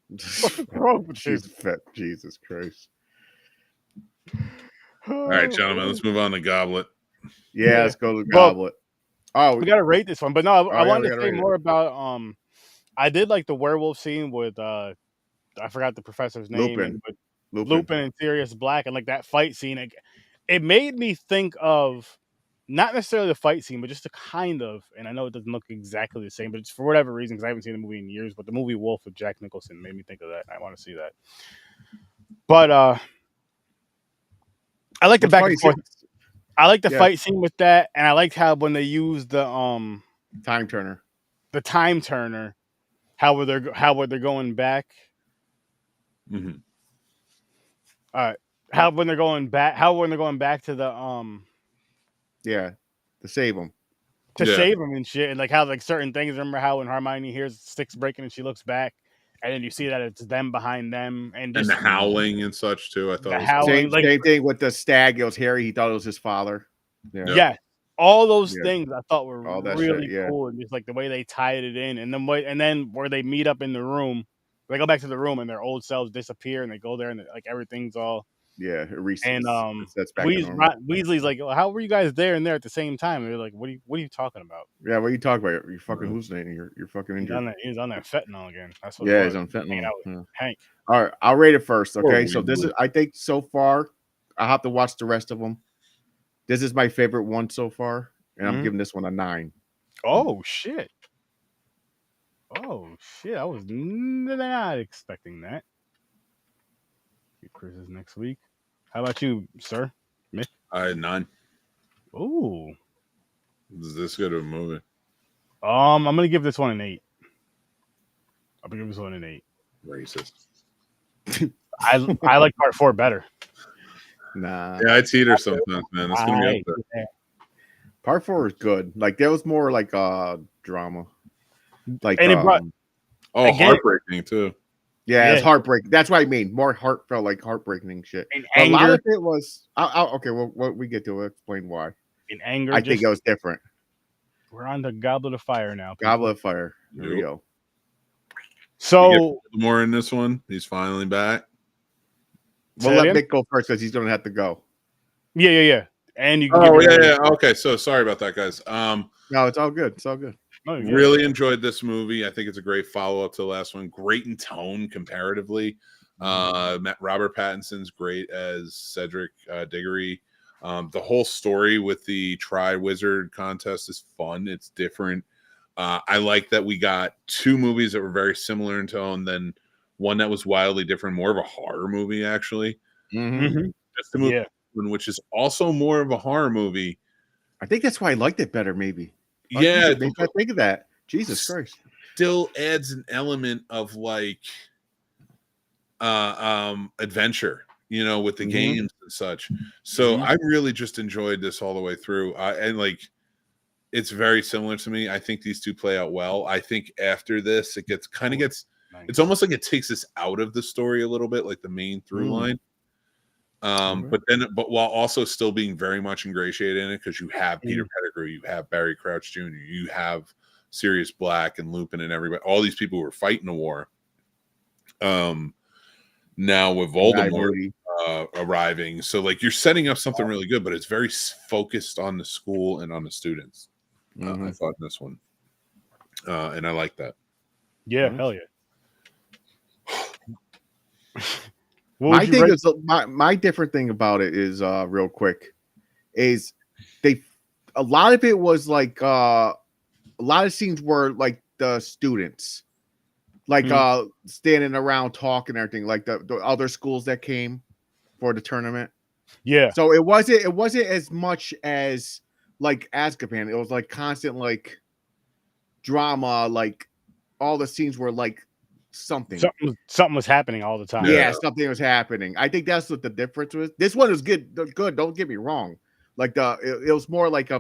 What's wrong with you? Jesus Christ. All right, gentlemen, let's move on to Goblet. Yeah, let's go to the Goblet. We got to rate this one. But no, I wanted to say more about... I did like the werewolf scene with... I forgot the professor's name. Lupin and Sirius Black, and like that fight scene, it made me think of not necessarily the fight scene, but just a kind of, and I know it doesn't look exactly the same, but it's for whatever reason, because I haven't seen the movie in years, but the movie Wolf with Jack Nicholson made me think of that. I want to see that. But I like the back and forth. I like the fight scene with that, and I liked how when they used the time turner, how were they going back. Mm-hmm. All right. How when they're going back to the to save them. Save them and shit, and like how like certain things. Remember how when Hermione hears sticks breaking and she looks back, and then you see that it's them behind them, and the howling and such too. I thought same thing with the stag. It was Harry. He thought it was his father. Yeah. All those things I thought were really shit, cool, and just like the way they tied it in, and then where they meet up in the room, They go back to the room and their old selves disappear, and they go there and like everything's all. Yeah, And that's back to normal. Weasley's like, well, how were you guys there and there at the same time? And they're like, what are you talking about? Yeah, what are you talking about? You're fucking hallucinating. You're fucking injured. He's on that fentanyl again. That's what. Yeah, he's on fentanyl. Yeah. Hank. All right, I'll rate it first. Okay, so this is, I think so far, I have to watch the rest of them. This is my favorite one so far, and I'm giving this one a 9. Oh shit! Oh shit! I was not expecting that. Quizzes next week. How about you, sir? Mick? I had 9. Ooh. Is this good of a movie? I'm gonna give this one an 8. I'm gonna give this one an 8. Racist. I like part 4 better. Nah. Yeah, I teeter sometimes, man. It's gonna be up there. Part 4 is good. Like there was more like drama. Like and it brought heartbreaking too. Yeah, it's heartbreaking. That's what I mean. More heartfelt, like heartbreaking shit. A lot of it was. Okay, well, we get to explain why. In anger, I think it was different. We're on the Goblet of Fire now. People. Goblet of Fire. There we go. So more in this one. He's finally back. We'll let Mick go first because he's gonna have to go. Yeah. And you. Yeah. Okay, so sorry about that, guys. No, it's all good. It's all good. Oh, really enjoyed this movie. I think it's a great follow-up to the last one. Great in tone comparatively. Robert Pattinson's great as Cedric Diggory. The whole story with the Triwizard contest is fun. It's different. I like that we got 2 movies that were very similar in tone, then one that was wildly different, more of a horror movie, actually. Just the movie, which is also more of a horror movie. I think that's why I liked it better, maybe. Yeah, I think of that. Jesus Christ. Still adds an element of like adventure, with the games and such. So I really just enjoyed this all the way through. And like it's very similar to me. I think these 2 play out well. I think after this it gets it's almost like it takes us out of the story a little bit, like the main through line. But while also still being very much ingratiated in it, because you have Peter Pettigrew, you have Barry Crouch Jr., you have Sirius Black and Lupin and everybody, all these people who were fighting the war. Now with Voldemort arriving, so like you're setting up something really good, but it's very focused on the school and on the students. I thought this one, and I like that. Yeah, hell yeah. My thing is my different thing about it is real quick is a lot of it was like a lot of scenes were like the students like standing around talking and everything, like the other schools that came for the tournament. Yeah. So it wasn't as much as like Azkaban. It was like constant like drama, like all the scenes were like something was happening all the time. Yeah, something was happening. I think that's what the difference was. This one is good. Don't get me wrong. Like it was more like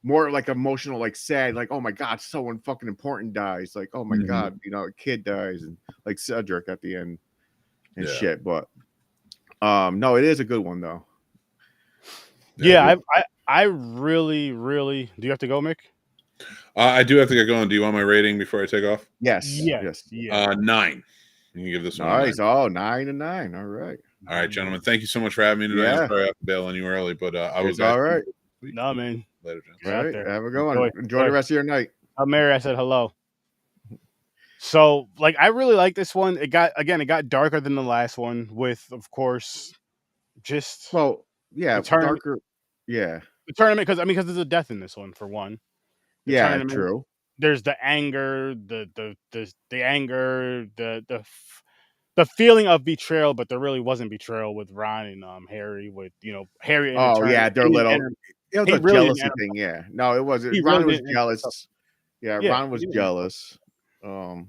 more like emotional, like sad, like oh my god, someone fucking important dies. Like oh my god, a kid dies, and like Cedric at the end and shit. But no, it is a good one though. Yeah, I really. Do you have to go, Mick? I do have to get going. Do you want my rating before I take off? Yes. 9. You can give this one. Nice. 9 and 9. All right. All right, gentlemen. Thank you so much for having me today. Yeah. I'm sorry I have to bail on you early, but I was all right. No, man. Later, gentlemen. All right. Have a good one. Enjoy the rest of your night. Mary, I said hello. So, like, I really like this one. It got darker than the last one with, of course, just darker. Yeah. The tournament, because there's a death in this one for one. True. There's the anger, the anger, the feeling of betrayal, but there really wasn't betrayal with Ron and Harry. With Harry. They're little. It was a jealousy thing. Yeah, no, it wasn't. Ron was jealous. Yeah, Ron was jealous. And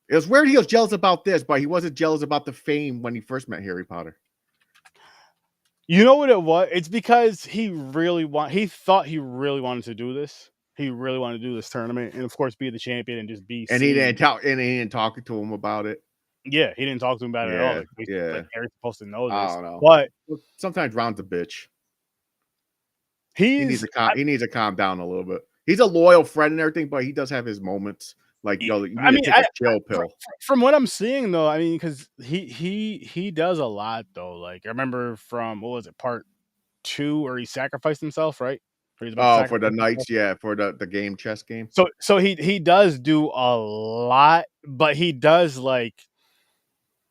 it was weird. He was jealous about this, but he wasn't jealous about the fame when he first met Harry Potter. You know what it was? It's because he thought he really wanted to do this. He really wanted to do this tournament, and of course, be the champion and just be. And he didn't talk to him about it. Yeah, he didn't talk to him about it at all. Like Harry's supposed to know this. I don't know. But sometimes Ron's a bitch. He needs to calm down a little bit. He's a loyal friend and everything, but he does have his moments. Like, yo, you need to take a chill pill. From what I'm seeing, though, I mean, because he does a lot, though. Like, I remember from, what was it, part 2, where he sacrificed himself, right? For the knights, for the game, chess game. So he does do a lot, but he does, like,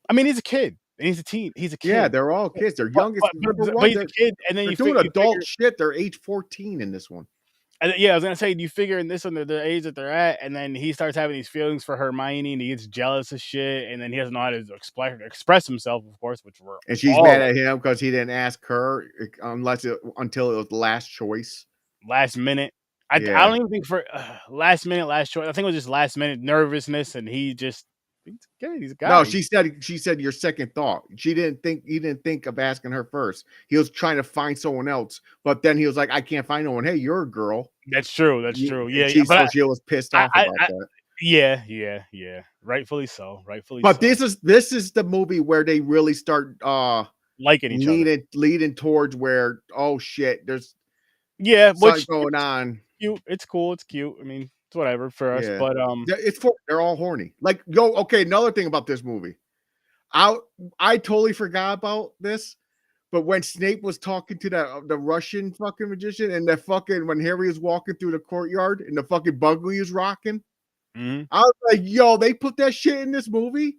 I mean, he's a kid. And he's a teen. He's a kid. Yeah, they're all kids. They're youngest. But he's a kid, and then they're doing adult shit. They're age 14 in this one. And yeah, I was gonna say, you figure in this one, the age that they're at, and then he starts having these feelings for Hermione, and he gets jealous of shit, and then he doesn't know how to express himself, of course, and she's mad at him because he didn't ask her until it was the last choice, last minute. I don't even think for last minute, last choice. I think it was just last minute nervousness, and he just. He's a guy. No, she said your second thought. He didn't think of asking her first. He was trying to find someone else, but then he was like, I can't find no one. Hey, you're a girl. That's true. Yeah. But she was pissed off about that. Yeah. Rightfully so. But this is the movie where they really start liking each other. Leading towards where, oh shit, there's what's going on. Cute. It's cool. It's cute. I mean, it's whatever for us. But they're all horny. Like, okay, another thing about this movie. I totally forgot about this, but when Snape was talking to the Russian fucking magician, and when Harry was walking through the courtyard and the fucking buggy was rocking, I was like, yo, they put that shit in this movie?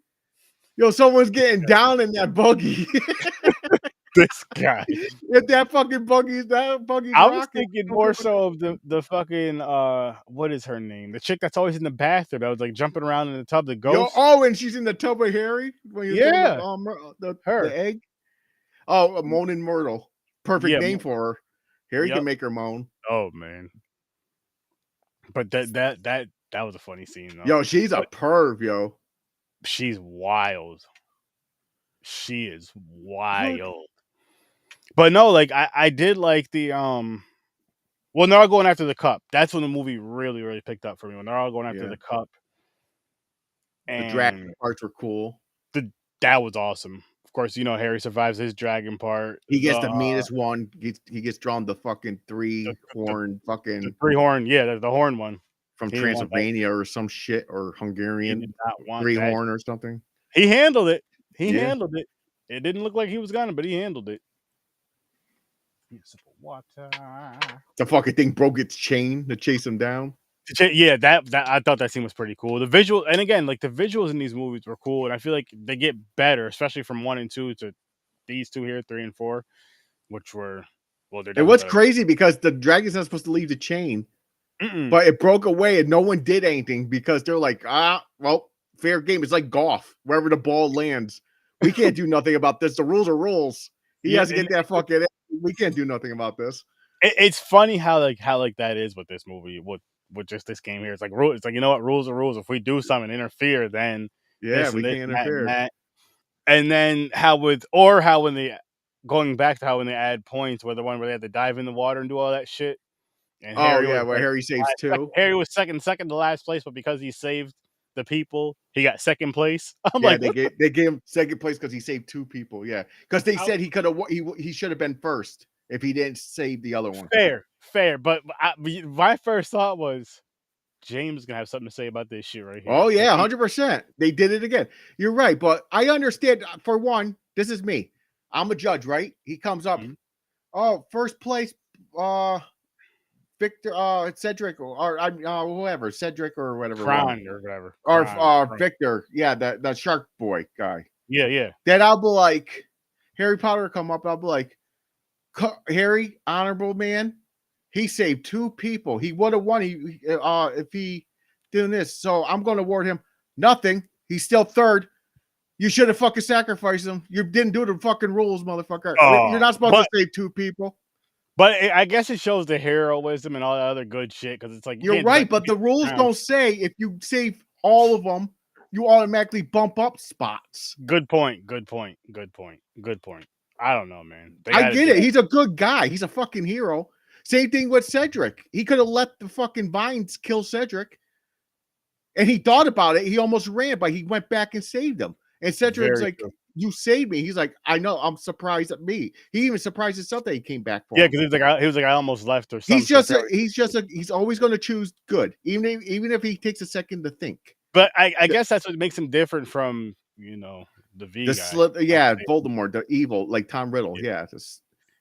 Yo, someone's getting down in that buggy. This guy. If that fucking buggy's I was thinking more so of the fucking what is her name? The chick that's always in the bathroom that was like jumping around in the tub, the ghost. And she's in the tub with Harry when you're the egg. Oh, Moaning Myrtle. Perfect name for her. Harry can make her moan. Oh man. But that was a funny scene though. Yo, she's a perv, yo. She's wild. She is wild. But no, like I did like the when they're all going after the cup. That's when the movie really, really picked up for me. When they're all going after the cup. And the dragon parts were cool. That was awesome. Of course, Harry survives his dragon part. He gets the meanest one. He gets drawn the fucking three horn. The horn one. From Transylvania or some shit, or Hungarian 3-horn or something. He handled it. Handled it. It didn't look like he was gonna, but he handled it. Water. The fucking thing broke its chain to chase him down. Yeah, that I thought that scene was pretty cool. The visual, and again, like the visuals in these movies were cool, and I feel like they get better, especially from 1 and 2 to these two here, 3 and 4, which were It was crazy because the dragon's not supposed to leave the chain, but it broke away and no one did anything because they're like, fair game. It's like golf, wherever the ball lands. We can't do nothing about this. The rules are rules. He has to get that fucking. We can't do nothing about this. It's funny how that is with this movie. With just this game here, it's like rules. It's like, you know what, rules are rules. If we do something interfere, then we can't interfere. And then when they going back to how when they add points, where the one where they had to dive in the water and do all that shit. And where Harry saves 2. Harry was second to last place, but because he saved the people, he got second place. They gave him second place because he saved 2 people. Yeah, because they said he could have. He should have been first if he didn't save the other one. Fair. But my first thought was James is gonna have something to say about this shit right here. Oh yeah, 100%. They did it again. You're right, but I understand. For one, this is me. I'm a judge, right? He comes up. First place. Victor, Cedric, or whoever, Cedric or whatever, or Victor, the shark boy guy. Yeah. Then I'll be like, Harry Potter come up. I'll be like, Harry, honorable man. He saved 2 people. He would have won. If he doing this. So I'm going to award him nothing. He's still third. You should have fucking sacrificed him. You didn't do the fucking rules, motherfucker. You're not supposed to save 2 people. But I guess it shows the heroism and all that other good shit, because it's like you're right, but the rules don't say if you save all of them, you automatically bump up spots. Good point. I don't know, man. I get it. He's a good guy. He's a fucking hero. Same thing with Cedric. He could have let the fucking vines kill Cedric, and he thought about it. He almost ran, but he went back and saved him. And Cedric's you saved me. He's like, I know. I'm surprised at me. He even surprised himself that he came back for Yeah, him. because he was like, I almost left or something. He's always going to choose good, even if he takes a second to think. But I guess that's what makes him different from, the V guy. Voldemort, the evil, like Tom Riddle. Yeah,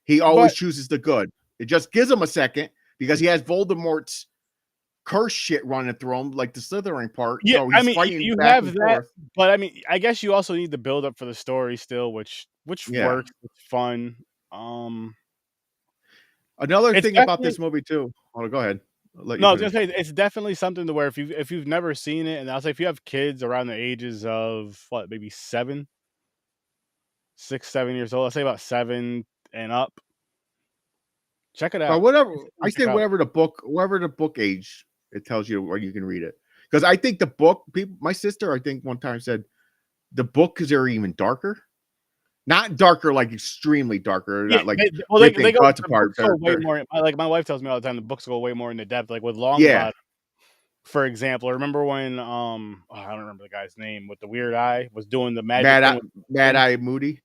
he always chooses the good. It just gives him a second because he has Voldemort's curse shit running through him, like the Slytherin part. Yeah, so he's fighting you back have and that, forth. but I mean, I guess you also need the build up for the story still, which works. It's fun. Another thing about this movie too. Oh, go ahead. I was gonna say it's definitely something to where if you've never seen it, and I'll say if you have kids around the ages of maybe 6, 7 years old, I'll say about 7 and up. Check it out. Whatever the book age, it tells you where you can read it. Because I think the book, my sister, I think one time said the book are even darker. Not darker, like extremely darker. Not like they go apart. Way more. Like my wife tells me all the time, the books go way more into depth. Like with Longbottom, for example. I remember when I don't remember the guy's name with the weird eye was doing the magic. Mad Eye Moody.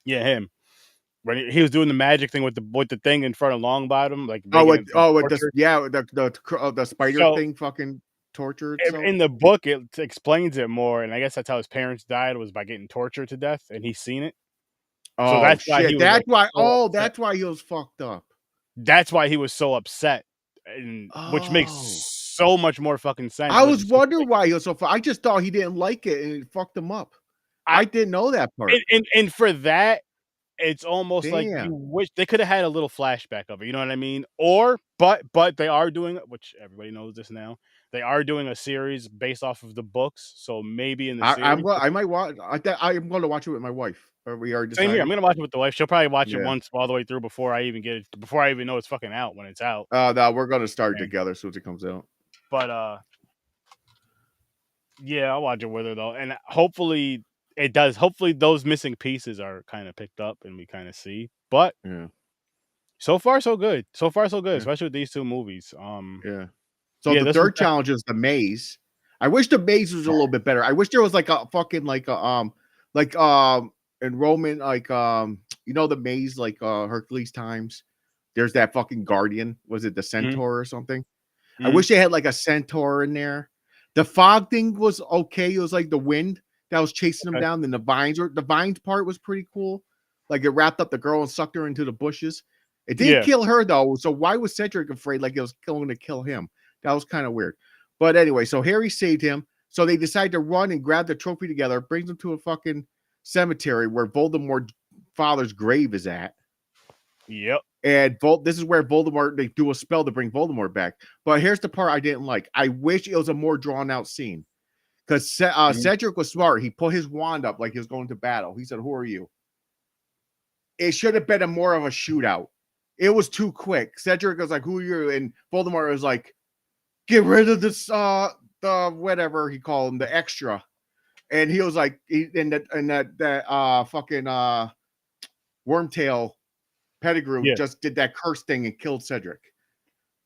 Yeah, him. When he was doing the magic thing with the thing in front of Longbottom, like the spider thing, fucking tortured. In the book, it explains it more, and I guess that's how his parents died was by getting tortured to death, and he's seen it. Oh, so that's why that's why he was fucked up. That's why he was so upset, which makes so much more fucking sense. I was wondering why he was so. I just thought he didn't like it and it fucked him up. I didn't know that part. And for that, it's almost like you wish they could have had a little flashback of it. You know what I mean? But they are doing, which everybody knows this now. They are doing a series based off of the books, so maybe in the series, I might watch. I'm going to watch it with my wife. We are same here. I'm going to watch it with the wife. She'll probably watch it once all the way through before I even know it's fucking out when it's out. No, we're going to start together as soon as it comes out. But yeah, I'll watch it with her though, and hopefully it does. Hopefully those missing pieces are kind of picked up and we kind of see. But so far so good. Especially with these two movies. So the third challenge is the maze. I wish the maze was a little bit better. I wish there was like a fucking in Roman the maze like Hercules times. There's that fucking guardian. Was it the centaur or something? I wish they had like a centaur in there. The fog thing was okay. It was like the wind that was chasing them down. Then the vines part was pretty cool. Like it wrapped up the girl and sucked her into the bushes. It didn't kill her though. So why was Cedric afraid like it was going to kill him? That was kind of weird. But anyway, so Harry saved him. So they decide to run and grab the trophy together, brings them to a fucking cemetery where Voldemort's father's grave is at. Yep. And this is where they do a spell to bring Voldemort back. But here's the part I didn't like. I wish it was a more drawn out scene. Because Cedric was smart. He put his wand up like he was going to battle. He said, "Who are you?" It should have been more of a shootout. It was too quick. Cedric was like, "Who are you?" And Voldemort was like, "Get rid of this, the whatever he called him, the extra." And he was like, that fucking Wormtail Pettigrew just did that curse thing and killed Cedric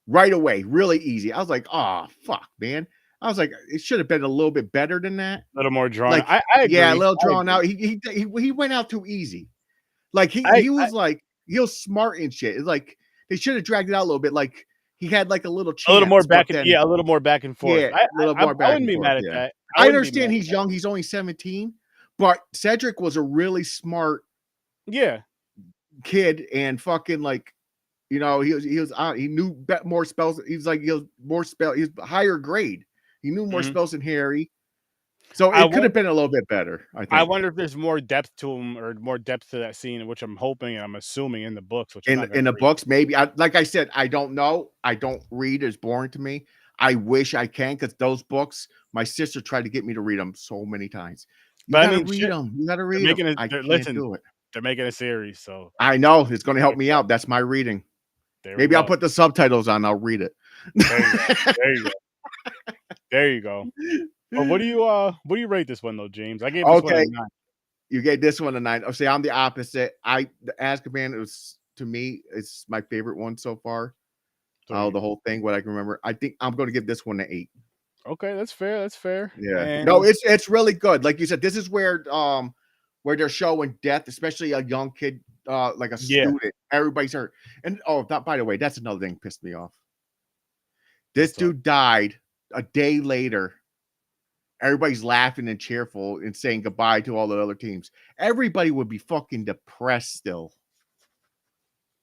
right away, really easy. I was like, "Oh fuck, man." I was like, it should have been a little bit better than that. A little more drawn. Like, I agree. Yeah, a little drawn out. He went out too easy. Like he was smart and shit. It's like they should have dragged it out a little bit. Like he had like a little chance. A little more back and forth. Yeah, a little more back. I wouldn't be mad at that. I understand he's young. He's only 17, but Cedric was a really smart kid and fucking like, he knew more spells. He was higher grade. He knew more spells than Harry. So it could have been a little bit better, I think. I wonder if there's more depth to him or more depth to that scene, which I'm hoping and I'm assuming in the books. Which in the books, maybe. Like I said, I don't know. I don't read. It's boring to me. I wish I can, because those books, my sister tried to get me to read them so many times. You gotta read them. You gotta read them. I can't do it. They're making a series, so I know it's going to help me out. That's my reading. Maybe I'll put the subtitles on. I'll read it. There you go. Well, what do you rate this one though, James? I gave this one a 9. You gave this one a 9. Oh, see, I'm the opposite. The Azkaban to me, it's my favorite one so far. The whole thing, what I can remember. I think I'm going to give this one an 8. Okay, that's fair. Yeah. No, it's really good. Like you said, this is where where they're showing death, especially a young kid, like a Yeah. student. Everybody's hurt. And by the way, that's another thing pissed me off. This What's up? dude died a day later. Everybody's laughing and cheerful and saying goodbye to all the other teams. Everybody would be fucking depressed still.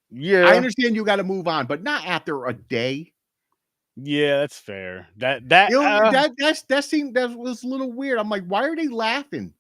Yeah. I understand you got to move on, but not after a day. Yeah, that's fair. That was a little weird. I'm like, why are they laughing?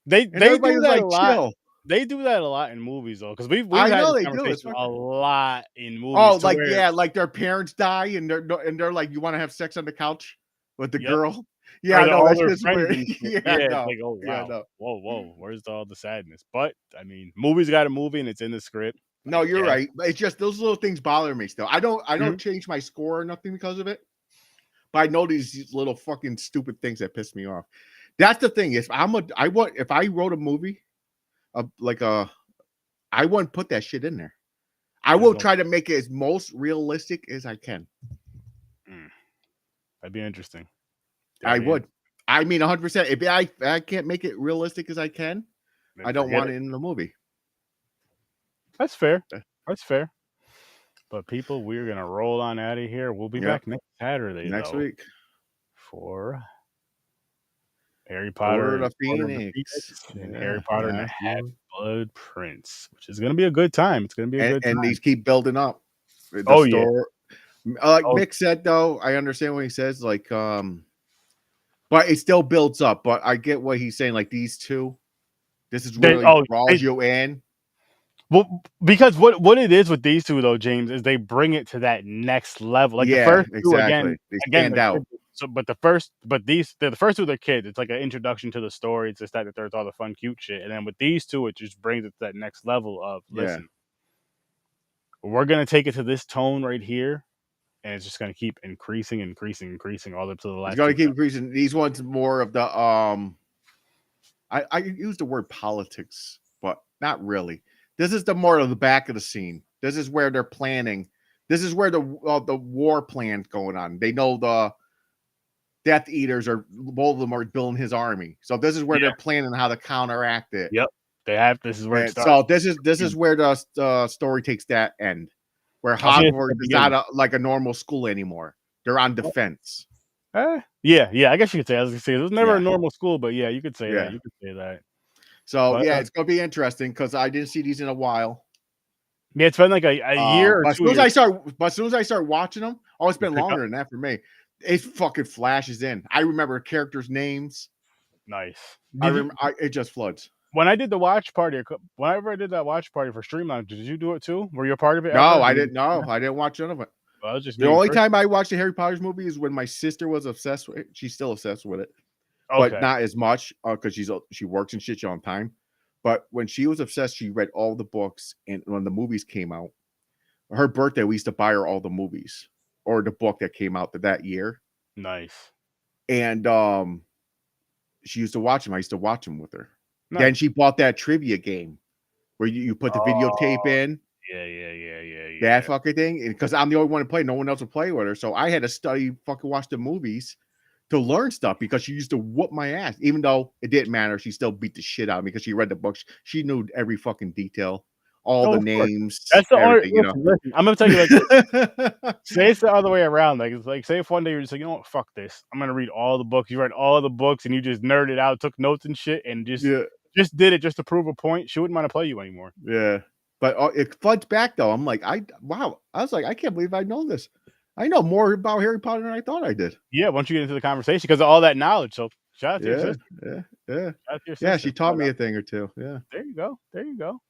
They And everybody do was that like, a lot. chill. They do that a lot in movies though, because we've I had know this they do. conversation a lot in movies. Oh, like yeah, like their parents die and they're like, you want to have sex on the couch with the girl? Yeah, I know that's just weird. Yeah, no. Like, oh wow, yeah, no. whoa, where's all the sadness? But I mean, movies got a movie and it's in the script. No, you're right. It's just those little things bother me still. I don't change my score or nothing because of it. But I know these little fucking stupid things that piss me off. That's the thing. If I wrote a movie, I wouldn't put that shit in there. I will try to make it as most realistic as I can. That'd be interesting. I would. I mean, 100%. If I can't make it realistic as I can, I don't want it in the movie. That's fair. That's fair. But people, we're gonna roll on out of here. We'll be back next Saturday. Next week for Harry Potter and Phoenix and Harry Potter and the Half-Blood Prince, which is gonna be a good time. It's gonna be a good time. And these keep building up. Like Mick said, though, I understand what he says. Like, but it still builds up. But I get what he's saying. Like these two, this is really draws you in. Well, because what it is with these two though, James, is they bring it to that next level. Like the first two, again, they stand out. So, the first two, they're kids. It's like an introduction to the story. It's just that there's all the fun, cute shit, and then with these two, it just brings it to that next level of listen. We're gonna take it to this tone right here, and it's just gonna keep increasing all the way up to the last. It's gonna keep increasing. These ones more of the I use the word politics, but not really. This is the more of the back of the scene. This is where they're planning. This is where the war plan's going on. They know the Death Eaters are Voldemort building his army. So this is where they're planning how to counteract it. Yep, they have. This is where it starts. So this is where the story takes that end, where Hogwarts is not like a normal school anymore. They're on defense. Yeah. I guess you could say. I was gonna say it was never a normal school, but yeah, you could say that. You could say that. So it's gonna be interesting because I didn't see these in a while. Yeah, it's been like a year or but 2 years. As soon as I start watching them, it's been longer than that for me. It fucking flashes in. I remember characters' names. Nice. It just floods. When I did the watch party, whenever I did that watch party for Streamline, did you do it too? Were you a part of it? No, I didn't. No, I didn't watch none of it. Well, just the only time I watched the Harry Potter movie is when my sister was obsessed with it. She's still obsessed with it, but not as much because she works and shit on time. But when she was obsessed, she read all the books, and when the movies came out, her birthday, we used to buy her all the movies or the book that came out that year. Nice. And she used to watch them. I used to watch them with her. Nice. Then she bought that trivia game where you put the videotape in. Yeah. That fucking thing. Because I'm the only one to play. No one else would play with her. So I had to fucking watch the movies to learn stuff because she used to whoop my ass. Even though it didn't matter, she still beat the shit out of me because she read the books. She knew every fucking detail, all the names. That's the only. Listen, I'm gonna tell you, like, say it's the other way around. Like, it's like, say if one day you're just like, you know what, fuck this. I'm gonna read all the books. You read all the books and you just nerded out, took notes and shit, and just did it just to prove a point. She wouldn't want to play you anymore. Yeah, but it floods back though. I'm like, I was like, I can't believe I know this. I know more about Harry Potter than I thought I did. Yeah, once you get into the conversation, because of all that knowledge. So shout out to your sister. Yeah. She taught me a thing or two. Yeah. There you go.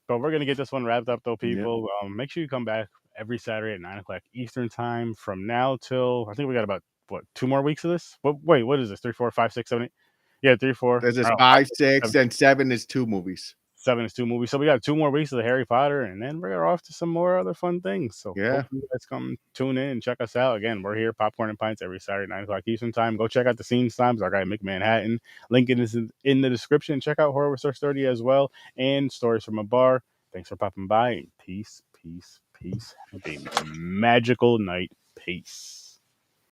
But we're gonna get this one wrapped up, though, people. Yep. Make sure you come back every Saturday at 9:00 Eastern time from now till I think we got about 2 more weeks of this. Wait, what is this? 3, 4, 5, 6, 7, 8. Yeah, 3, 4. This is 5, 6, and 7 is 2 movies. 7 is 2 movies. So we got 2 more weeks of the Harry Potter, and then we're off to some more other fun things. So hopefully you guys come tune in and check us out. Again, we're here, Popcorn and Pints, every Saturday, 9:00 Eastern time. Go check out the scene times. Our guy Mick Manhattan. Link is in the description. Check out Horror Resource 30 as well, and Stories from a Bar. Thanks for popping by, and peace. Have a magical night. Peace.